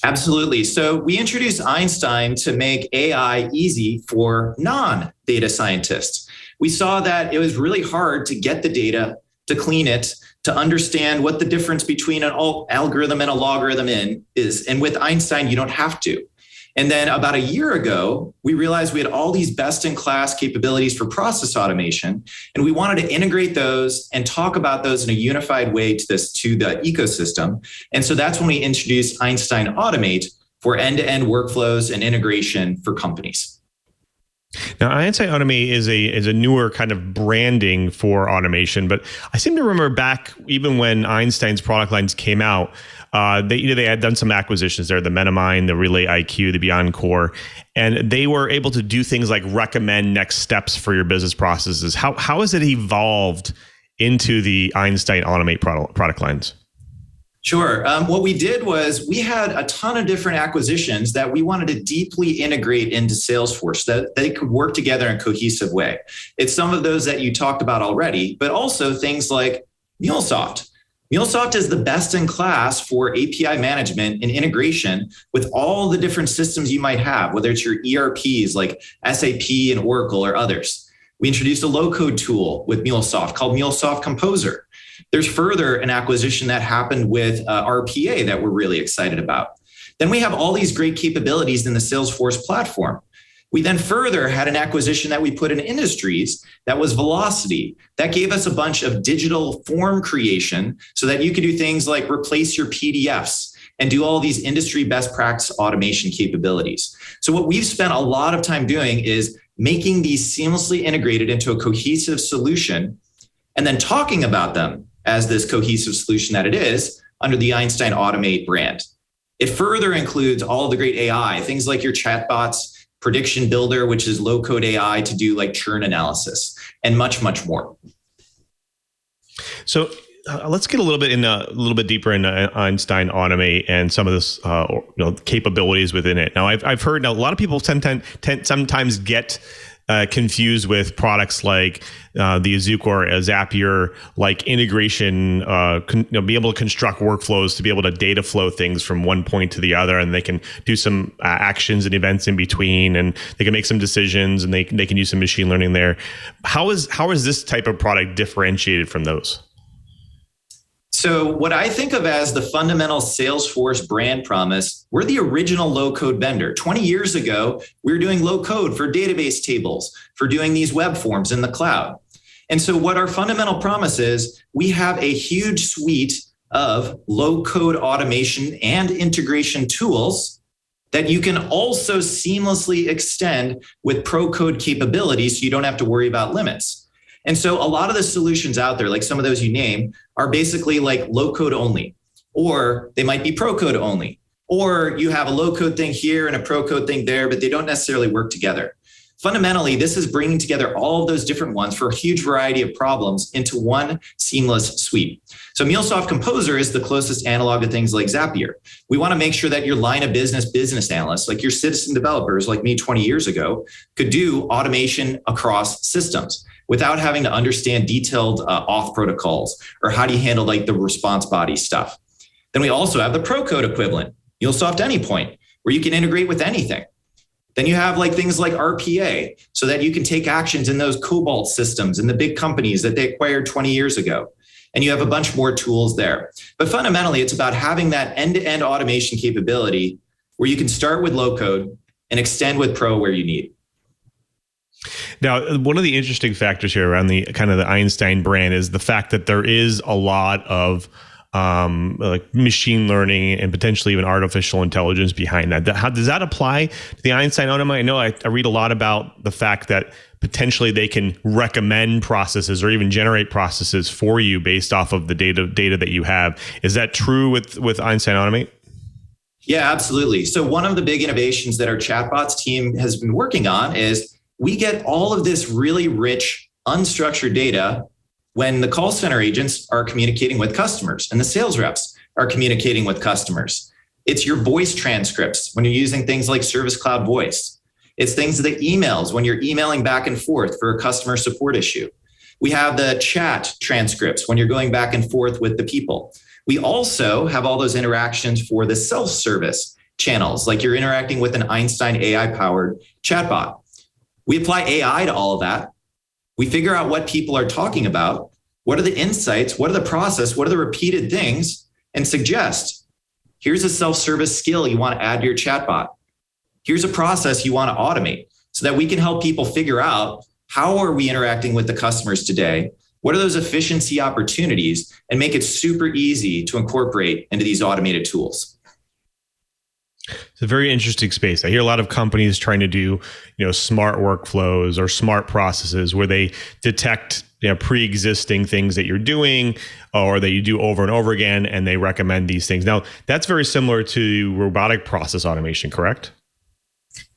Absolutely. So we introduced Einstein to make AI easy for non-data scientists. We saw that it was really hard to get the data to clean it, to understand what the difference between an algorithm and a logarithm is. And with Einstein, you don't have to. And then about a year ago, we realized we had all these best-in-class capabilities for process automation, and we wanted to integrate those and talk about those in a unified way to the ecosystem. And so that's when we introduced Einstein Automate for end-to-end workflows and integration for companies. Now, Einstein Automate is a newer kind of branding for automation, but I seem to remember back even when Einstein's product lines came out, they had done some acquisitions there, the Metamine, the Relay IQ, the Beyond Core, and they were able to do things like recommend next steps for your business processes. How has it evolved into the Einstein Automate product lines? Sure. What we did was we had a ton of different acquisitions that we wanted to deeply integrate into Salesforce, that they could work together in a cohesive way. It's some of those that you talked about already, but also things like Mulesoft. Mulesoft is the best in class for API management and integration with all the different systems you might have, whether it's your ERPs like SAP and Oracle or others. We introduced a low-code tool with Mulesoft called Mulesoft Composer. There's further an acquisition that happened with RPA that we're really excited about. Then we have all these great capabilities in the Salesforce platform. We then further had an acquisition that we put in industries that was Velocity. That gave us a bunch of digital form creation so that you could do things like replace your PDFs and do all these industry best practice automation capabilities. So what we've spent a lot of time doing is making these seamlessly integrated into a cohesive solution and then talking about them as this cohesive solution that it is under the Einstein Automate brand. It further includes all of the great AI, things like your chatbots, Prediction Builder, which is low-code AI to do like churn analysis, and much, much more. So let's get a little bit deeper into Einstein Automate and some of this capabilities within it. Now, I've heard a lot of people sometimes get confused with products like the Azuka or Zapier, like integration, be able to construct workflows to be able to data flow things from one point to the other, and they can do some actions and events in between, and they can make some decisions, and they can use some machine learning there. How is this type of product differentiated from those? So what I think of as the fundamental Salesforce brand promise, we're the original low-code vendor. 20 years ago, we were doing low code for database tables, for doing these web forms in the cloud. And so what our fundamental promise is, we have a huge suite of low-code automation and integration tools that you can also seamlessly extend with pro-code capabilities so you don't have to worry about limits. And so a lot of the solutions out there, like some of those you name, are basically like low code only, or they might be pro code only, or you have a low code thing here and a pro code thing there, but they don't necessarily work together. Fundamentally, this is bringing together all of those different ones for a huge variety of problems into one seamless suite. So Mulesoft Composer is the closest analog to things like Zapier. We want to make sure that your line of business analysts, like your citizen developers like me 20 years ago, could do automation across systems without having to understand detailed auth protocols or how do you handle like the response body stuff. Then we also have the pro code equivalent, Mulesoft Anypoint, where you can integrate with anything. Then you have like things like RPA so that you can take actions in those Cobalt systems in the big companies that they acquired 20 years ago. And you have a bunch more tools there. But fundamentally, it's about having that end-to-end automation capability where you can start with low code and extend with pro where you need. Now, one of the interesting factors here around the kind of the Einstein brand is the fact that there is a lot of like machine learning and potentially even artificial intelligence behind that. How does that apply to the Einstein Automate? I know I read a lot about the fact that potentially they can recommend processes or even generate processes for you based off of the data that you have. Is that true with Einstein Automate? Yeah, absolutely. So one of the big innovations that our chatbots team has been working on is we get all of this really rich, unstructured data when the call center agents are communicating with customers and the sales reps are communicating with customers. It's your voice transcripts when you're using things like Service Cloud Voice. It's things like emails when you're emailing back and forth for a customer support issue. We have the chat transcripts when you're going back and forth with the people. We also have all those interactions for the self-service channels, like you're interacting with an Einstein AI-powered chatbot. We apply AI to all of that. We figure out what people are talking about. What are the insights? What are the process? What are the repeated things? And suggest, here's a self-service skill you want to add to your chatbot. Here's a process you want to automate so that we can help people figure out how are we interacting with the customers today? What are those efficiency opportunities? And make it super easy to incorporate into these automated tools. It's a very interesting space. I hear a lot of companies trying to do, smart workflows or smart processes where they detect, pre-existing things that you're doing or that you do over and over again, and they recommend these things. Now, that's very similar to robotic process automation, correct?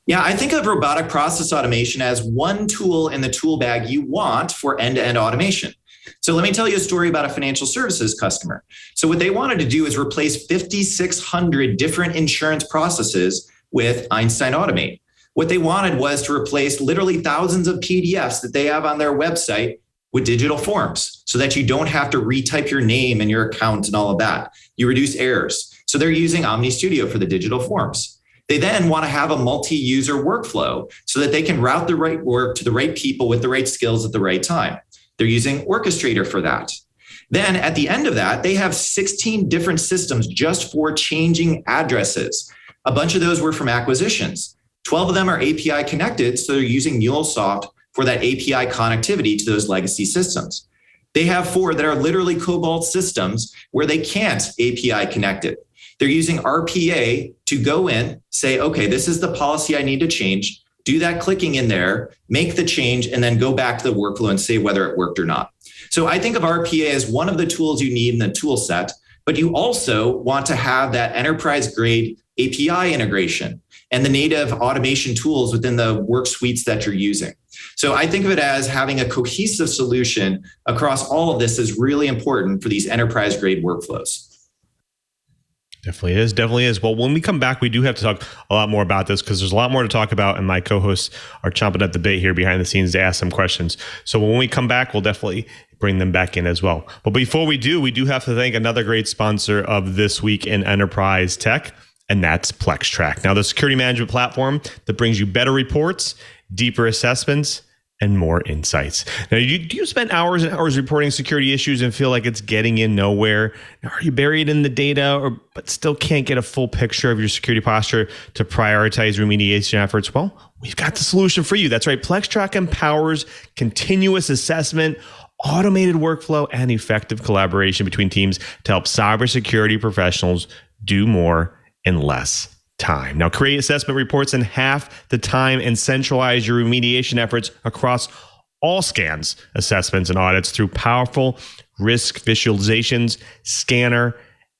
Yeah, I think of robotic process automation as one tool in the tool bag you want for end-to-end automation. So let me tell you a story about a financial services customer. So what they wanted to do is replace 5,600 different insurance processes with Einstein Automate. What they wanted was to replace literally thousands of PDFs that they have on their website with digital forms so that you don't have to retype your name and your account and all of that. You reduce errors. So they're using Omni Studio for the digital forms. They then want to have a multi-user workflow so that they can route the right work to the right people with the right skills at the right time. They're using Orchestrator for that. Then at the end of that, they have 16 different systems just for changing addresses. A bunch of those were from acquisitions. 12 of them are API connected, so they're using Mulesoft for that API connectivity to those legacy systems. They have 4 that are literally Cobalt systems where they can't API connect it. They're using RPA to go in, say, okay, this is the policy I need to change, do that clicking in there, make the change, and then go back to the workflow and say whether it worked or not. So I think of RPA as one of the tools you need in the tool set, but you also want to have that enterprise-grade API integration and the native automation tools within the work suites that you're using. So I think of it as having a cohesive solution across all of this is really important for these enterprise-grade workflows. Definitely is. Well, when we come back, we do have to talk a lot more about this because there's a lot more to talk about, and my co-hosts are chomping at the bit here behind the scenes to ask some questions. So when we come back, we'll definitely bring them back in as well. But before we do have to thank another great sponsor of This Week in Enterprise Tech, and that's PlexTrack. Now, the security management platform that brings you better reports, deeper assessments, and more insights. Now, do you spend hours and hours reporting security issues and feel like it's getting in nowhere? Are you buried in the data but still can't get a full picture of your security posture to prioritize remediation efforts? Well, we've got the solution for you. That's right. PlexTrack empowers continuous assessment, automated workflow, and effective collaboration between teams to help cybersecurity professionals do more in less time. Now, create assessment reports in half the time and centralize your remediation efforts across all scans, assessments, and audits through powerful risk visualizations, scanner,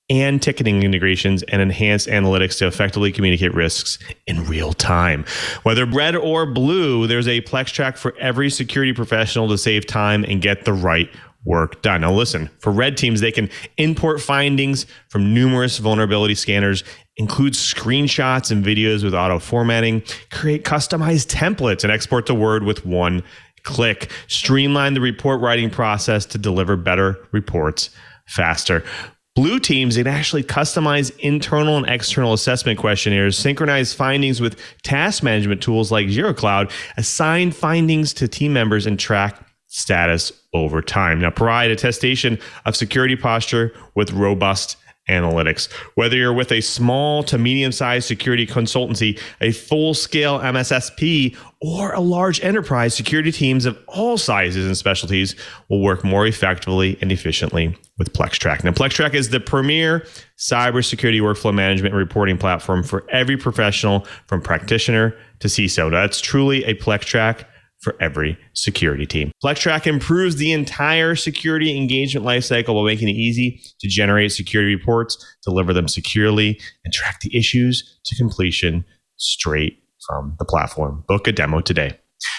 and ticketing integrations, and enhanced analytics to effectively communicate risks in real time. Whether red or blue, there's a PlexTrack for every security professional to save time and get the right work done. Now listen, for red teams, they can import findings from numerous vulnerability scanners, include screenshots and videos with auto formatting, create customized templates, and export to Word with one click. Streamline the report writing process to deliver better reports faster. Blue teams, they can actually customize internal and external assessment questionnaires, synchronize findings with task management tools like Zero Cloud, assign findings to team members, and track status over time. Now, provide attestation of security posture with robust analytics. Whether you're with a small to medium-sized security consultancy, a full-scale MSSP, or a large enterprise, security teams of all sizes and specialties will work more effectively and efficiently with PlexTrack. Now, PlexTrack is the premier cybersecurity workflow management and reporting platform for every professional, from practitioner to CISO. That's truly a PlexTrack for every security team. PlexTrack improves the entire security engagement lifecycle by making it easy to generate security reports, deliver them securely, and track the issues to completion straight from the platform. Book a demo today.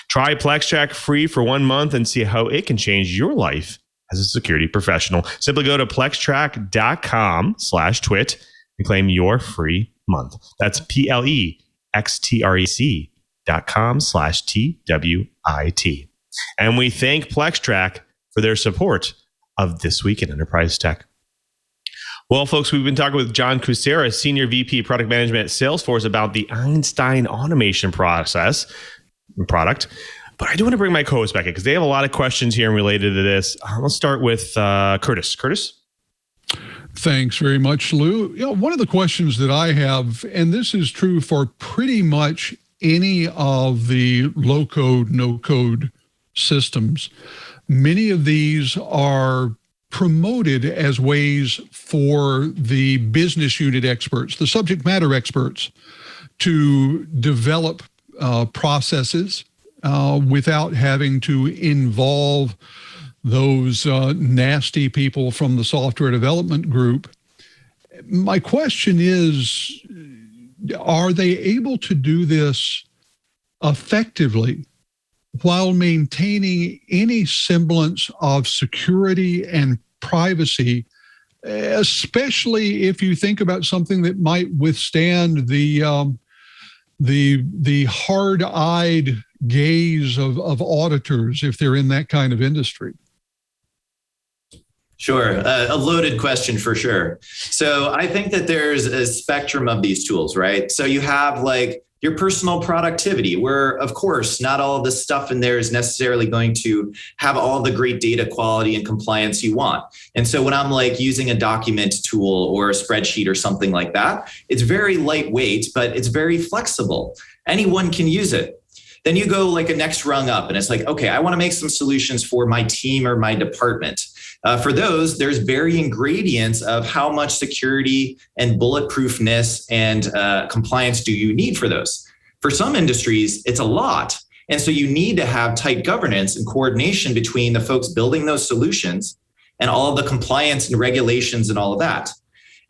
Try PlexTrack free for 1 month and see how it can change your life as a security professional. Simply go to plextrack.com/twit and claim your free month. That's plextrack.com/TWiT. And we thank PlexTrack for their support of This Week in Enterprise Tech. Well, folks, we've been talking with John Kucera, Senior VP of Product Management at Salesforce, about the Einstein automation product. But I do want to bring my co-host back in because they have a lot of questions here related to this. Let's start with Curtis. Curtis? Thanks very much, Lou. One of the questions that I have, and this is true for pretty much any of the low-code, no-code systems, many of these are promoted as ways for the business unit experts, the subject matter experts, to develop processes without having to involve those nasty people from the software development group. My question is, are they able to do this effectively while maintaining any semblance of security and privacy, especially if you think about something that might withstand the hard-eyed gaze of auditors if they're in that kind of industry? Sure. A loaded question for sure. So I think that there's a spectrum of these tools, right? So you have like your personal productivity, where of course, not all of the stuff in there is necessarily going to have all the great data quality and compliance you want. And so when I'm like using a document tool or a spreadsheet or something like that, it's very lightweight, but it's very flexible. Anyone can use it. Then you go like a next rung up and it's like, okay, I want to make some solutions for my team or my department. For those, there's varying gradients of how much security and bulletproofness and compliance do you need for those. For some industries, it's a lot. And so you need to have tight governance and coordination between the folks building those solutions and all of the compliance and regulations and all of that.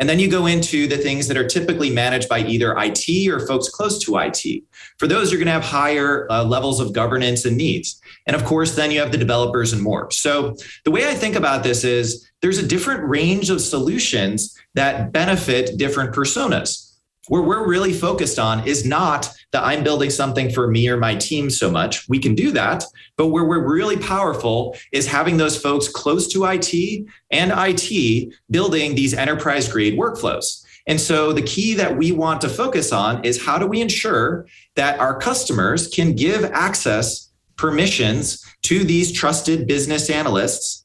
And then you go into the things that are typically managed by either IT or folks close to IT. For those, you're going to have higher levels of governance and needs. And of course, then you have the developers and more. So the way I think about this is there's a different range of solutions that benefit different personas. Where we're really focused on is not that I'm building something for me or my team so much. We can do that. But where we're really powerful is having those folks close to IT and IT building these enterprise grade workflows. And so the key that we want to focus on is how do we ensure that our customers can give access permissions to these trusted business analysts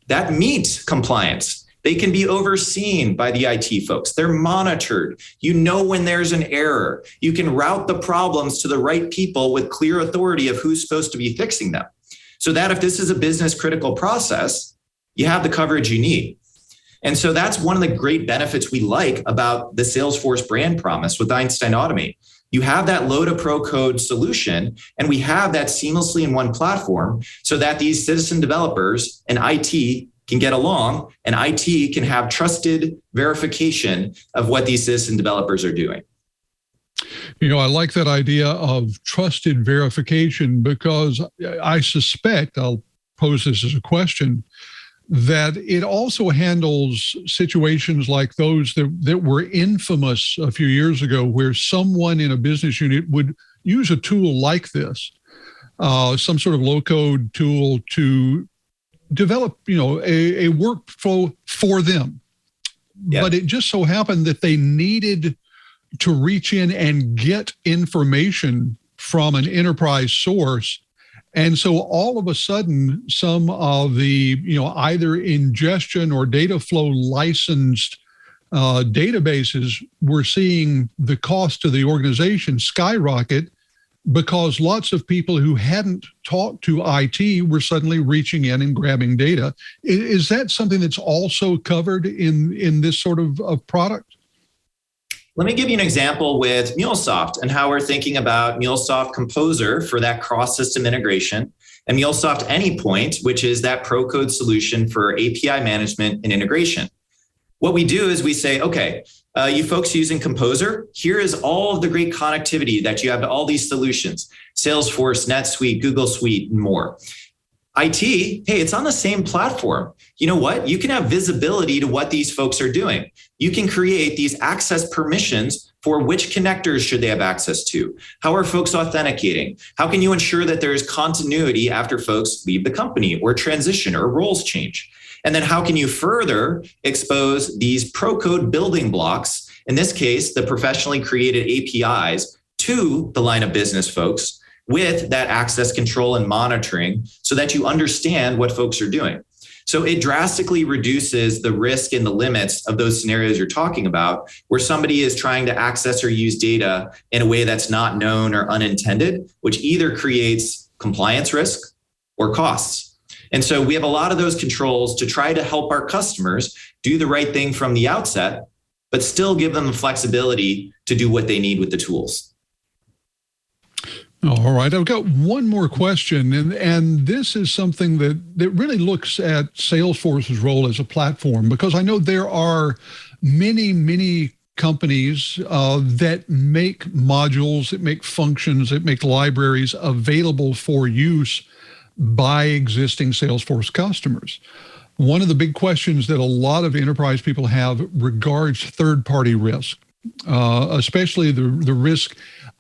that meet compliance. They can be overseen by the IT folks. They're monitored. You know when there's an error. You can route the problems to the right people with clear authority of who's supposed to be fixing them. So that if this is a business critical process, you have the coverage you need. And so that's one of the great benefits we like about the Salesforce brand promise with Einstein Automate. You have that low to pro code solution, and we have that seamlessly in one platform so that these citizen developers and IT can get along and IT can have trusted verification of what these citizen developers are doing. You know, I like that idea of trusted verification because I suspect, I'll pose this as a question, that it also handles situations like those that were infamous a few years ago, where someone in a business unit would use a tool like this, some sort of low-code tool to develop, a workflow for them. Yeah. But it just so happened that they needed to reach in and get information from an enterprise source. And so all of a sudden, some of the, either ingestion or data flow licensed databases were seeing the cost to the organization skyrocket because lots of people who hadn't talked to IT were suddenly reaching in and grabbing data. Is that something that's also covered in this sort of product? Let me give you an example with Mulesoft and how we're thinking about Mulesoft Composer for that cross-system integration, and Mulesoft Anypoint, which is that pro-code solution for API management and integration. What we do is we say, okay, you folks using Composer, here is all of the great connectivity that you have to all these solutions, Salesforce, NetSuite, Google Suite, and more. IT, hey, it's on the same platform. You know what? You can have visibility to what these folks are doing. You can create these access permissions for which connectors should they have access to. How are folks authenticating? How can you ensure that there is continuity after folks leave the company or transition or roles change? And then how can you further expose these pro-code building blocks, in this case, the professionally created APIs, to the line of business folks with that access control and monitoring so that you understand what folks are doing. So it drastically reduces the risk and the limits of those scenarios you're talking about, where somebody is trying to access or use data in a way that's not known or unintended, which either creates compliance risk or costs. And so we have a lot of those controls to try to help our customers do the right thing from the outset, but still give them the flexibility to do what they need with the tools. All right, I've got one more question, and this is something that really looks at Salesforce's role as a platform, because I know there are many companies that make modules, that make functions, that make libraries available for use by existing Salesforce customers. One of the big questions that a lot of enterprise people have regards third-party risk, especially the risk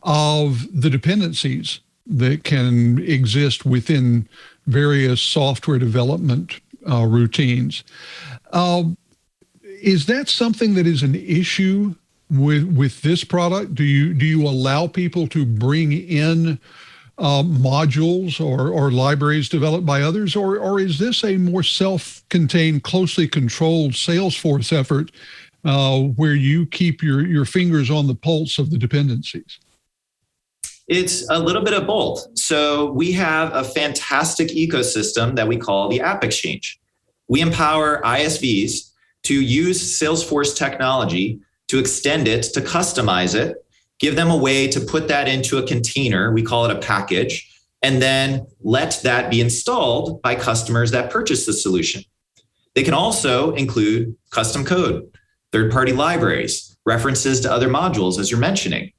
of the dependencies that can exist within various software development routines. Is that something that is an issue with this product? Do you allow people to bring in modules or libraries developed by others, or is this a more self-contained, closely controlled Salesforce effort where you keep your fingers on the pulse of the dependencies? It's a little bit of both. So we have a fantastic ecosystem that we call the App Exchange. We empower ISVs to use Salesforce technology to extend it, to customize it, give them a way to put that into a container, we call it a package, and then let that be installed by customers that purchase the solution. They can also include custom code, third-party libraries, references to other modules, as you're mentioning.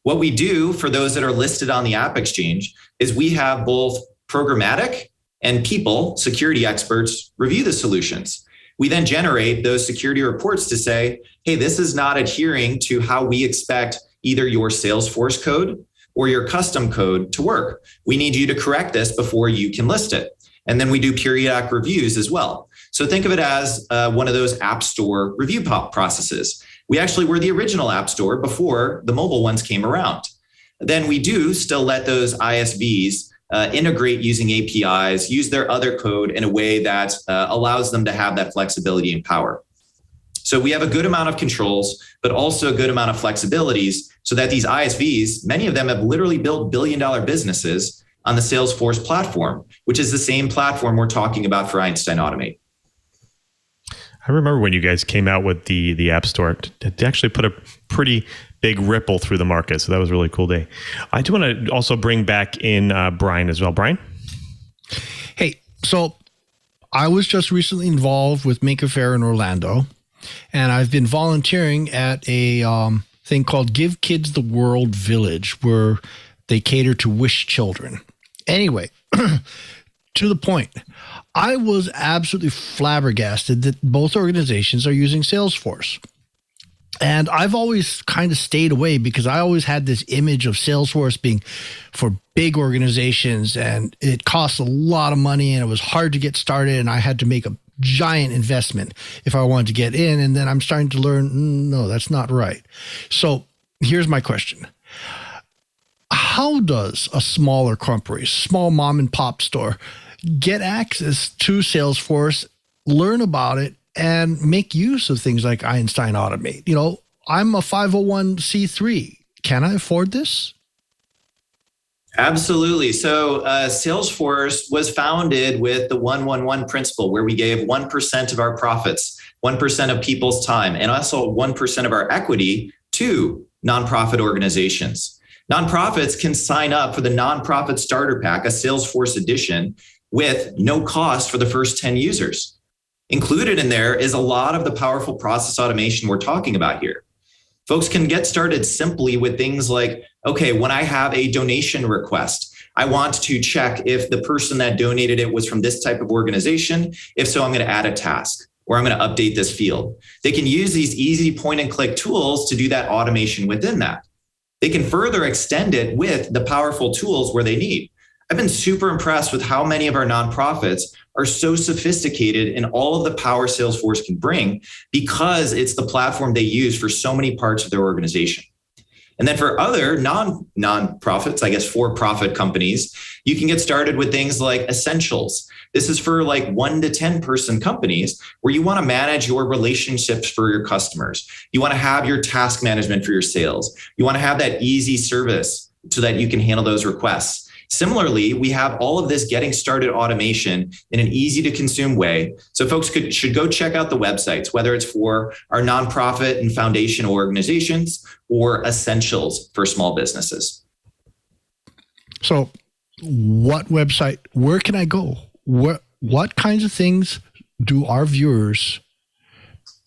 What we do for those that are listed on the App Exchange is we have both programmatic and people, security experts, review the solutions. We then generate those security reports to say, hey, this is not adhering to how we expect either your Salesforce code or your custom code to work. We need you to correct this before you can list it. And then we do periodic reviews as well. So think of it as one of those App Store review processes. We actually were the original App Store before the mobile ones came around. Then we do still let those ISVs integrate using APIs, use their other code in a way that allows them to have that flexibility and power. So we have a good amount of controls, but also a good amount of flexibilities so that these ISVs, many of them have literally built billion-dollar businesses on the Salesforce platform, which is the same platform we're talking about for Einstein Automate. I remember when you guys came out with the App Store, it actually put a pretty big ripple through the market. So that was a really cool day. I do want to also bring back in Brian as well. Brian? Hey, so I was just recently involved with Maker Faire in Orlando, and I've been volunteering at a thing called Give Kids the World Village, where they cater to wish children. Anyway, to the point, I was absolutely flabbergasted that both organizations are using Salesforce. And I've always kind of stayed away because I always had this image of Salesforce being for big organizations, and it costs a lot of money and it was hard to get started, and I had to make a giant investment if I wanted to get in. And then I'm starting to learn, no, that's not right. So here's my question. How does a smaller company, small mom and pop store, get access to Salesforce, learn about it, and make use of things like Einstein Automate? You know, I'm a 501c3. Can I afford this? Absolutely. So Salesforce was founded with the 1-1-1 principle, where we gave 1% of our profits, 1% of people's time, and also 1% of our equity to nonprofit organizations. Nonprofits can sign up for the Nonprofit Starter Pack, a Salesforce edition, with no cost for the first 10 users. Included in there is a lot of the powerful process automation we're talking about here. Folks can get started simply with things like, okay, when I have a donation request, I want to check if the person that donated it was from this type of organization. If so, I'm going to add a task, or I'm going to update this field. They can use these easy point and click tools to do that automation within that. They can further extend it with the powerful tools where they need. I've been super impressed with how many of our nonprofits are so sophisticated in all of the power Salesforce can bring, because it's the platform they use for so many parts of their organization. And then for other non-profits, I guess for-profit companies, you can get started with things like Essentials. This is for like 1 to 10 person companies where you want to manage your relationships for your customers. You want to have your task management for your sales. You want to have that easy service so that you can handle those requests. Similarly, we have all of this getting started automation in an easy to consume way. So folks should go check out the websites, whether it's for our nonprofit and foundation organizations or Essentials for small businesses. So what website, where can I go? What kinds of things do our viewers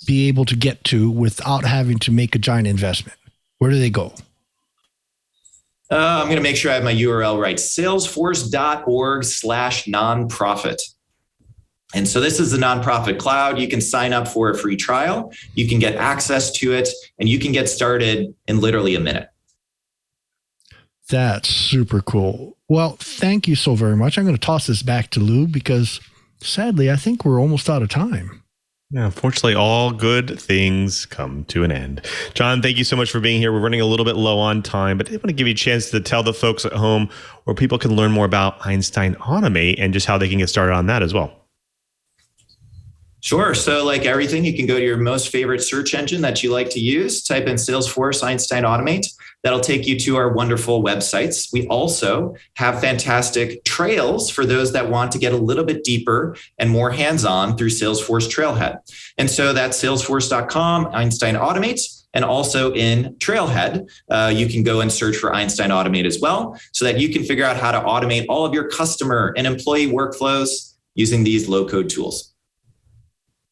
be able to get to without having to make a giant investment? Where do they go? I'm going to make sure I have my URL right. Salesforce.org/nonprofit. And so this is the nonprofit cloud. You can sign up for a free trial. You can get access to it, and you can get started in literally a minute. That's super cool. Well, thank you so very much. I'm going to toss this back to Lou because sadly, I think we're almost out of time. Yeah, unfortunately, all good things come to an end. John, thank you so much for being here. We're running a little bit low on time, but I want to give you a chance to tell the folks at home where people can learn more about Einstein Automate and just how they can get started on that as well. Sure. So like everything, you can go to your most favorite search engine that you like to use, type in Salesforce Einstein Automate. That'll take you to our wonderful websites. We also have fantastic trails for those that want to get a little bit deeper and more hands-on through Salesforce Trailhead. And so that's salesforce.com, Einstein Automate, and also in Trailhead, you can go and search for Einstein Automate as well, so that you can figure out how to automate all of your customer and employee workflows using these low-code tools.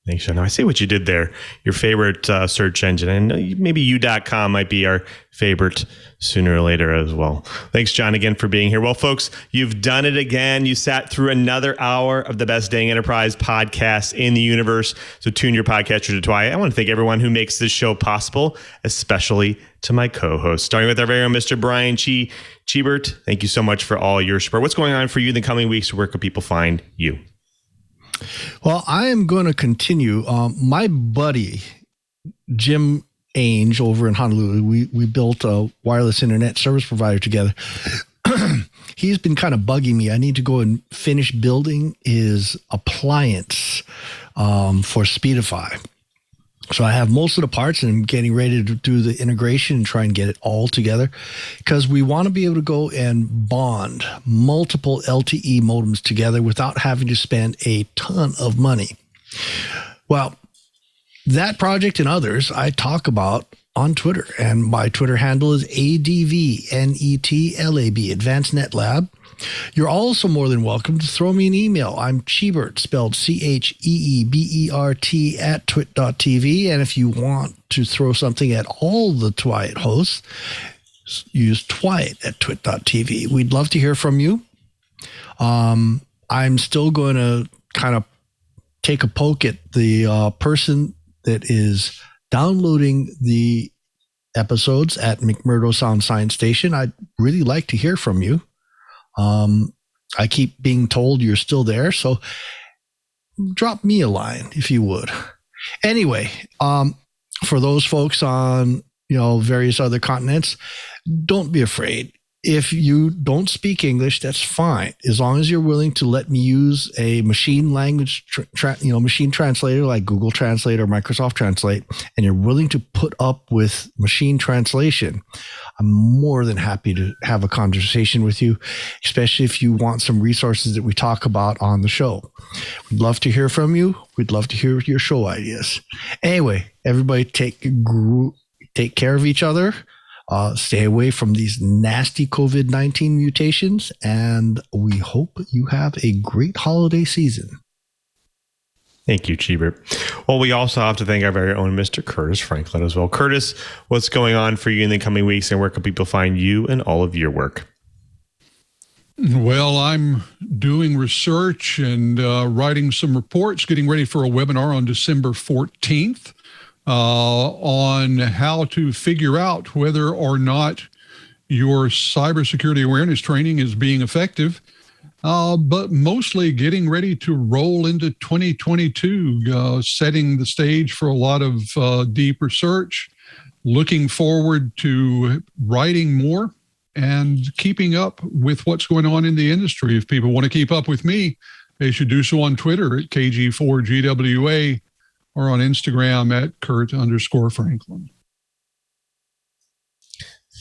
Thanks, John. Now, I see what you did there. Your favorite search engine, and maybe u.com might be our favorite sooner or later as well. Thanks, John, again for being here. Well, folks, you've done it again. You sat through another hour of the best dang enterprise podcast in the universe. So tune your podcatcher to TWiT. I want to thank everyone who makes this show possible, especially to my co-host, starting with our very own Mr. Brian Chee. Cheebert, thank you so much for all your support. What's going on for you in the coming weeks? Where can people find you? Well, I am going to continue. My buddy, Jim Ainge over in Honolulu, we built a wireless internet service provider together. He's been kind of bugging me. I need to go and finish building his appliance for Speedify. So I have most of the parts and I'm getting ready to do the integration and try and get it all together because we want to be able to go and bond multiple LTE modems together without having to spend a ton of money. Well, that project and others I talk about on Twitter, and my Twitter handle is ADVNETLAB, Advanced Net Lab. You're also more than welcome to throw me an email. I'm Cheebert, spelled CheeBert @twit.tv. And if you want to throw something at all the TWiT hosts, use TWiT @twit.tv. We'd love to hear from you. I'm still going to kind of take a poke at the person that is downloading the episodes at McMurdo Sound Science Station. I'd really like to hear from you. I keep being told you're still there, so drop me a line if you would. Anyway, for those folks on, various other continents, don't be afraid. If you don't speak English, that's fine. As long as you're willing to let me use a machine language, machine translator like Google Translate or Microsoft Translate, and you're willing to put up with machine translation, I'm more than happy to have a conversation with you, especially if you want some resources that we talk about on the show. We'd love to hear from you. We'd love to hear your show ideas. Anyway, everybody take care of each other. Stay away from these nasty COVID-19 mutations, and we hope you have a great holiday season. Thank you, Cheebert. Well, we also have to thank our very own Mr. Curtis Franklin as well. Curtis, what's going on for you in the coming weeks, and where can people find you and all of your work? Well, I'm doing research and writing some reports, getting ready for a webinar on December 14th. On how to figure out whether or not your cybersecurity awareness training is being effective, but mostly getting ready to roll into 2022, setting the stage for a lot of deep research, looking forward to writing more and keeping up with what's going on in the industry. If people want to keep up with me, they should do so on Twitter at KG4GWA or on Instagram at Curt_Franklin.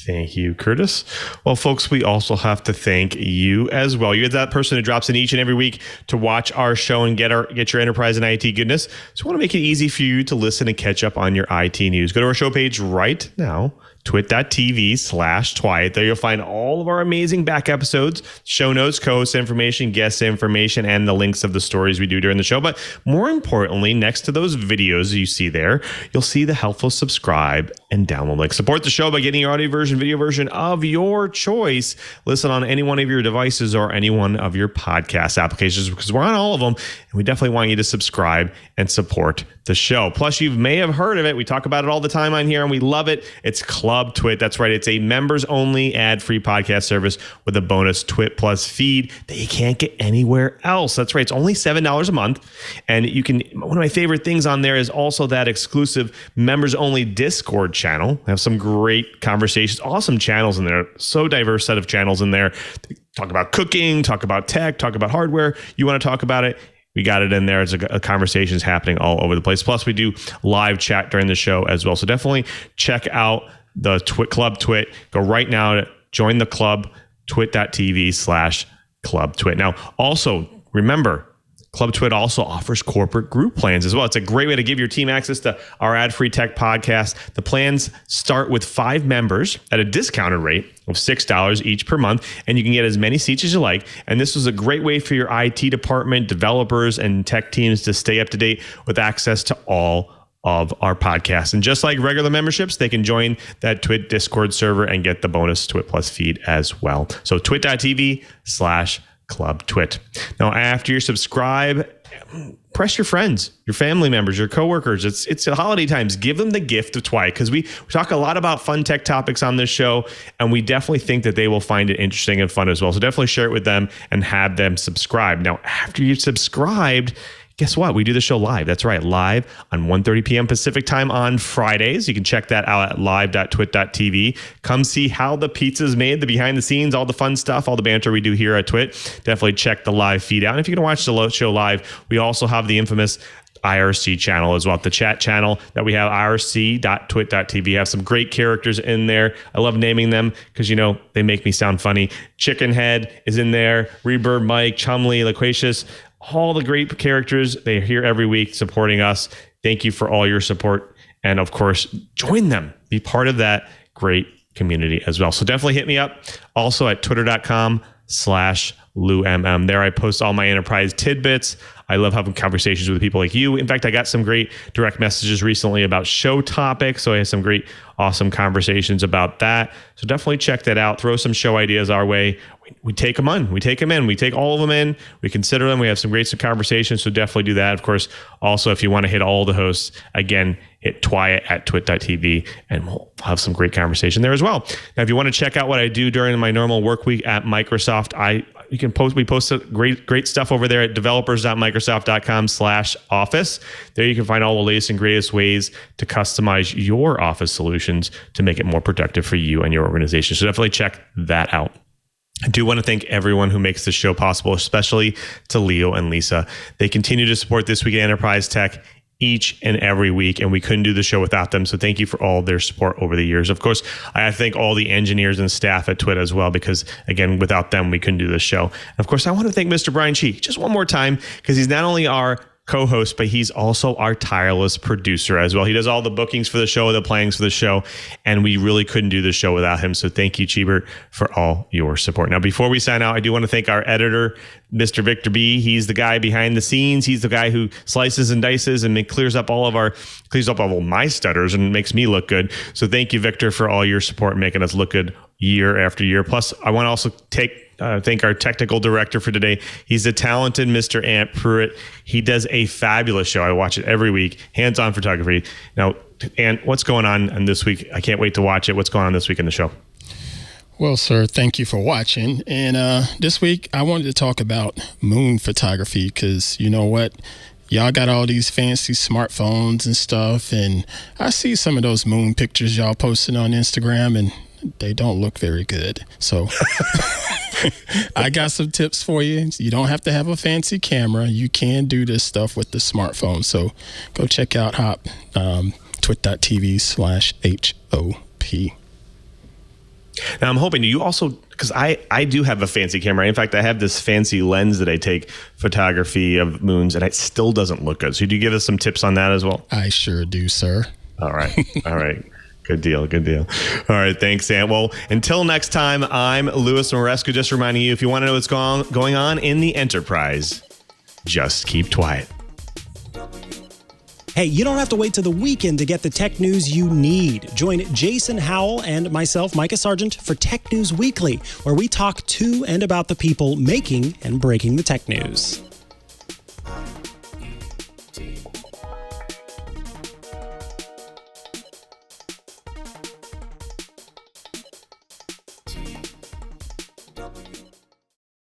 Thank you, Curtis. Well, folks, we also have to thank you as well. You're that person who drops in each and every week to watch our show and get your enterprise and IT goodness. So we want to make it easy for you to listen and catch up on your IT news. Go to our show page right now, twit.tv/TWiT. There you'll find all of our amazing back episodes, show notes, co-host information, guest information, and the links of the stories we do during the show. But more importantly, next to those videos you see there, you'll see the helpful subscribe and download link. Support the show by getting your audio version, video version of your choice. Listen on any one of your devices or any one of your podcast applications, because we're on all of them, and we definitely want you to subscribe and support the show. Plus, you may have heard of it. We talk about it all the time on here, and we love it. It's Club TWiT. That's right. It's a members-only ad-free podcast service with a bonus TWiT Plus feed that you can't get anywhere else. That's right. It's only $7 a month, and you can. One of my favorite things on there is also that exclusive members-only Discord channel. I have some great conversations, awesome channels in there. So diverse set of channels in there. Talk about cooking, talk about tech, talk about hardware. You want to talk about it? We got it in there. It's a conversations happening all over the place. Plus, we do live chat during the show as well. So definitely check out the Club TWiT. Go right now to join the club, twit.tv/Club TWiT. Now, also remember, Club TWiT also offers corporate group plans as well. It's a great way to give your team access to our ad-free tech podcast. The plans start with 5 members at a discounted rate of $6 each per month, and you can get as many seats as you like. And this is a great way for your IT department, developers, and tech teams to stay up to date with access to all of our podcasts. And just like regular memberships, they can join that TWiT Discord server and get the bonus TWiT Plus feed as well. So twit.tv/Club TWiT. Now, after you subscribe, press your friends, your family members, your coworkers. It's the holiday times. Give them the gift of TWiT, because we talk a lot about fun tech topics on this show, and we definitely think that they will find it interesting and fun as well. So definitely share it with them and have them subscribe. Now, after you've subscribed, guess what? We do the show live. That's right, live on 1:30 p.m. Pacific time on Fridays. You can check that out at live.twit.tv. Come see how the pizza's made, the behind the scenes, all the fun stuff, all the banter we do here at TWiT. Definitely check the live feed out. And if you're going to watch the show live, we also have the infamous IRC channel as well, the chat channel that we have, irc.twit.tv. Have some great characters in there. I love naming them because, they make me sound funny. Chickenhead is in there, Rebird Mike, Chumley, Loquacious, all the great characters. They're here every week supporting us. Thank you for all your support. And of course, join them. Be part of that great community as well. So definitely hit me up. Also at twitter.com/LouMM. There I post all my enterprise tidbits. I love having conversations with people like you. In fact, I got some great direct messages recently about show topics. So I had some great, awesome conversations about that. So definitely check that out. Throw some show ideas our way. We take them on. We take them in. We take all of them in. We consider them. We have some great conversations. So definitely do that. Of course, also, if you want to hit all the hosts, again, hit TWiT at twit.tv, and we'll have some great conversation there as well. Now, if you want to check out what I do during my normal work week at Microsoft, we post great stuff over there at developers.microsoft.com/office. There you can find all the latest and greatest ways to customize your Office solutions to make it more productive for you and your organization. So definitely check that out. I do want to thank everyone who makes this show possible, especially to Leo and Lisa. They continue to support This Week in Enterprise Tech each and every week, and we couldn't do the show without them. So thank you for all their support over the years. Of course, I have to thank all the engineers and staff at TWiT as well, because again, without them, we couldn't do this show. And of course, I want to thank Mr. Brian Chee just one more time, because he's not only our co-host, but he's also our tireless producer as well. He does all the bookings for the show, the plannings for the show, and we really couldn't do the show without him. So thank you, Cheebert, for all your support. Now, before we sign out, I do want to thank our editor, Mr. Victor B. He's the guy behind the scenes. He's the guy who slices and dices and clears up all of my stutters and makes me look good. So thank you, Victor, for all your support and making us look good year after year. Plus, I want to also thank our technical director for today. He's the talented Mr. Ant Pruitt. He does a fabulous show. I watch it every week. Hands-on photography. Now, Ant, what's going on this week? I can't wait to watch it. What's going on this week in the show? Well, sir, thank you for watching. And this week, I wanted to talk about moon photography because you know what? y'all got all these fancy smartphones and stuff, and I see some of those moon pictures y'all posting on Instagram, and they don't look very good. So I got some tips for you. You don't have to have a fancy camera. You can do this stuff with the smartphone. So go check out Hop, twit.tv/HOP. Now I'm hoping you also, because I do have a fancy camera. In fact, I have this fancy lens that I take photography of moons, and it still doesn't look good. So do you give us some tips on that as well? I sure do, sir. All right. All right. Good deal. Good deal. All right. Thanks, Sam. Well, until next time, I'm Louis Maresca, just reminding you, if you want to know what's going on in the enterprise, just keep TWiT. Hey, you don't have to wait till the weekend to get the tech news you need. Join Jason Howell and myself, Micah Sargent, for Tech News Weekly, where we talk to and about the people making and breaking the tech news.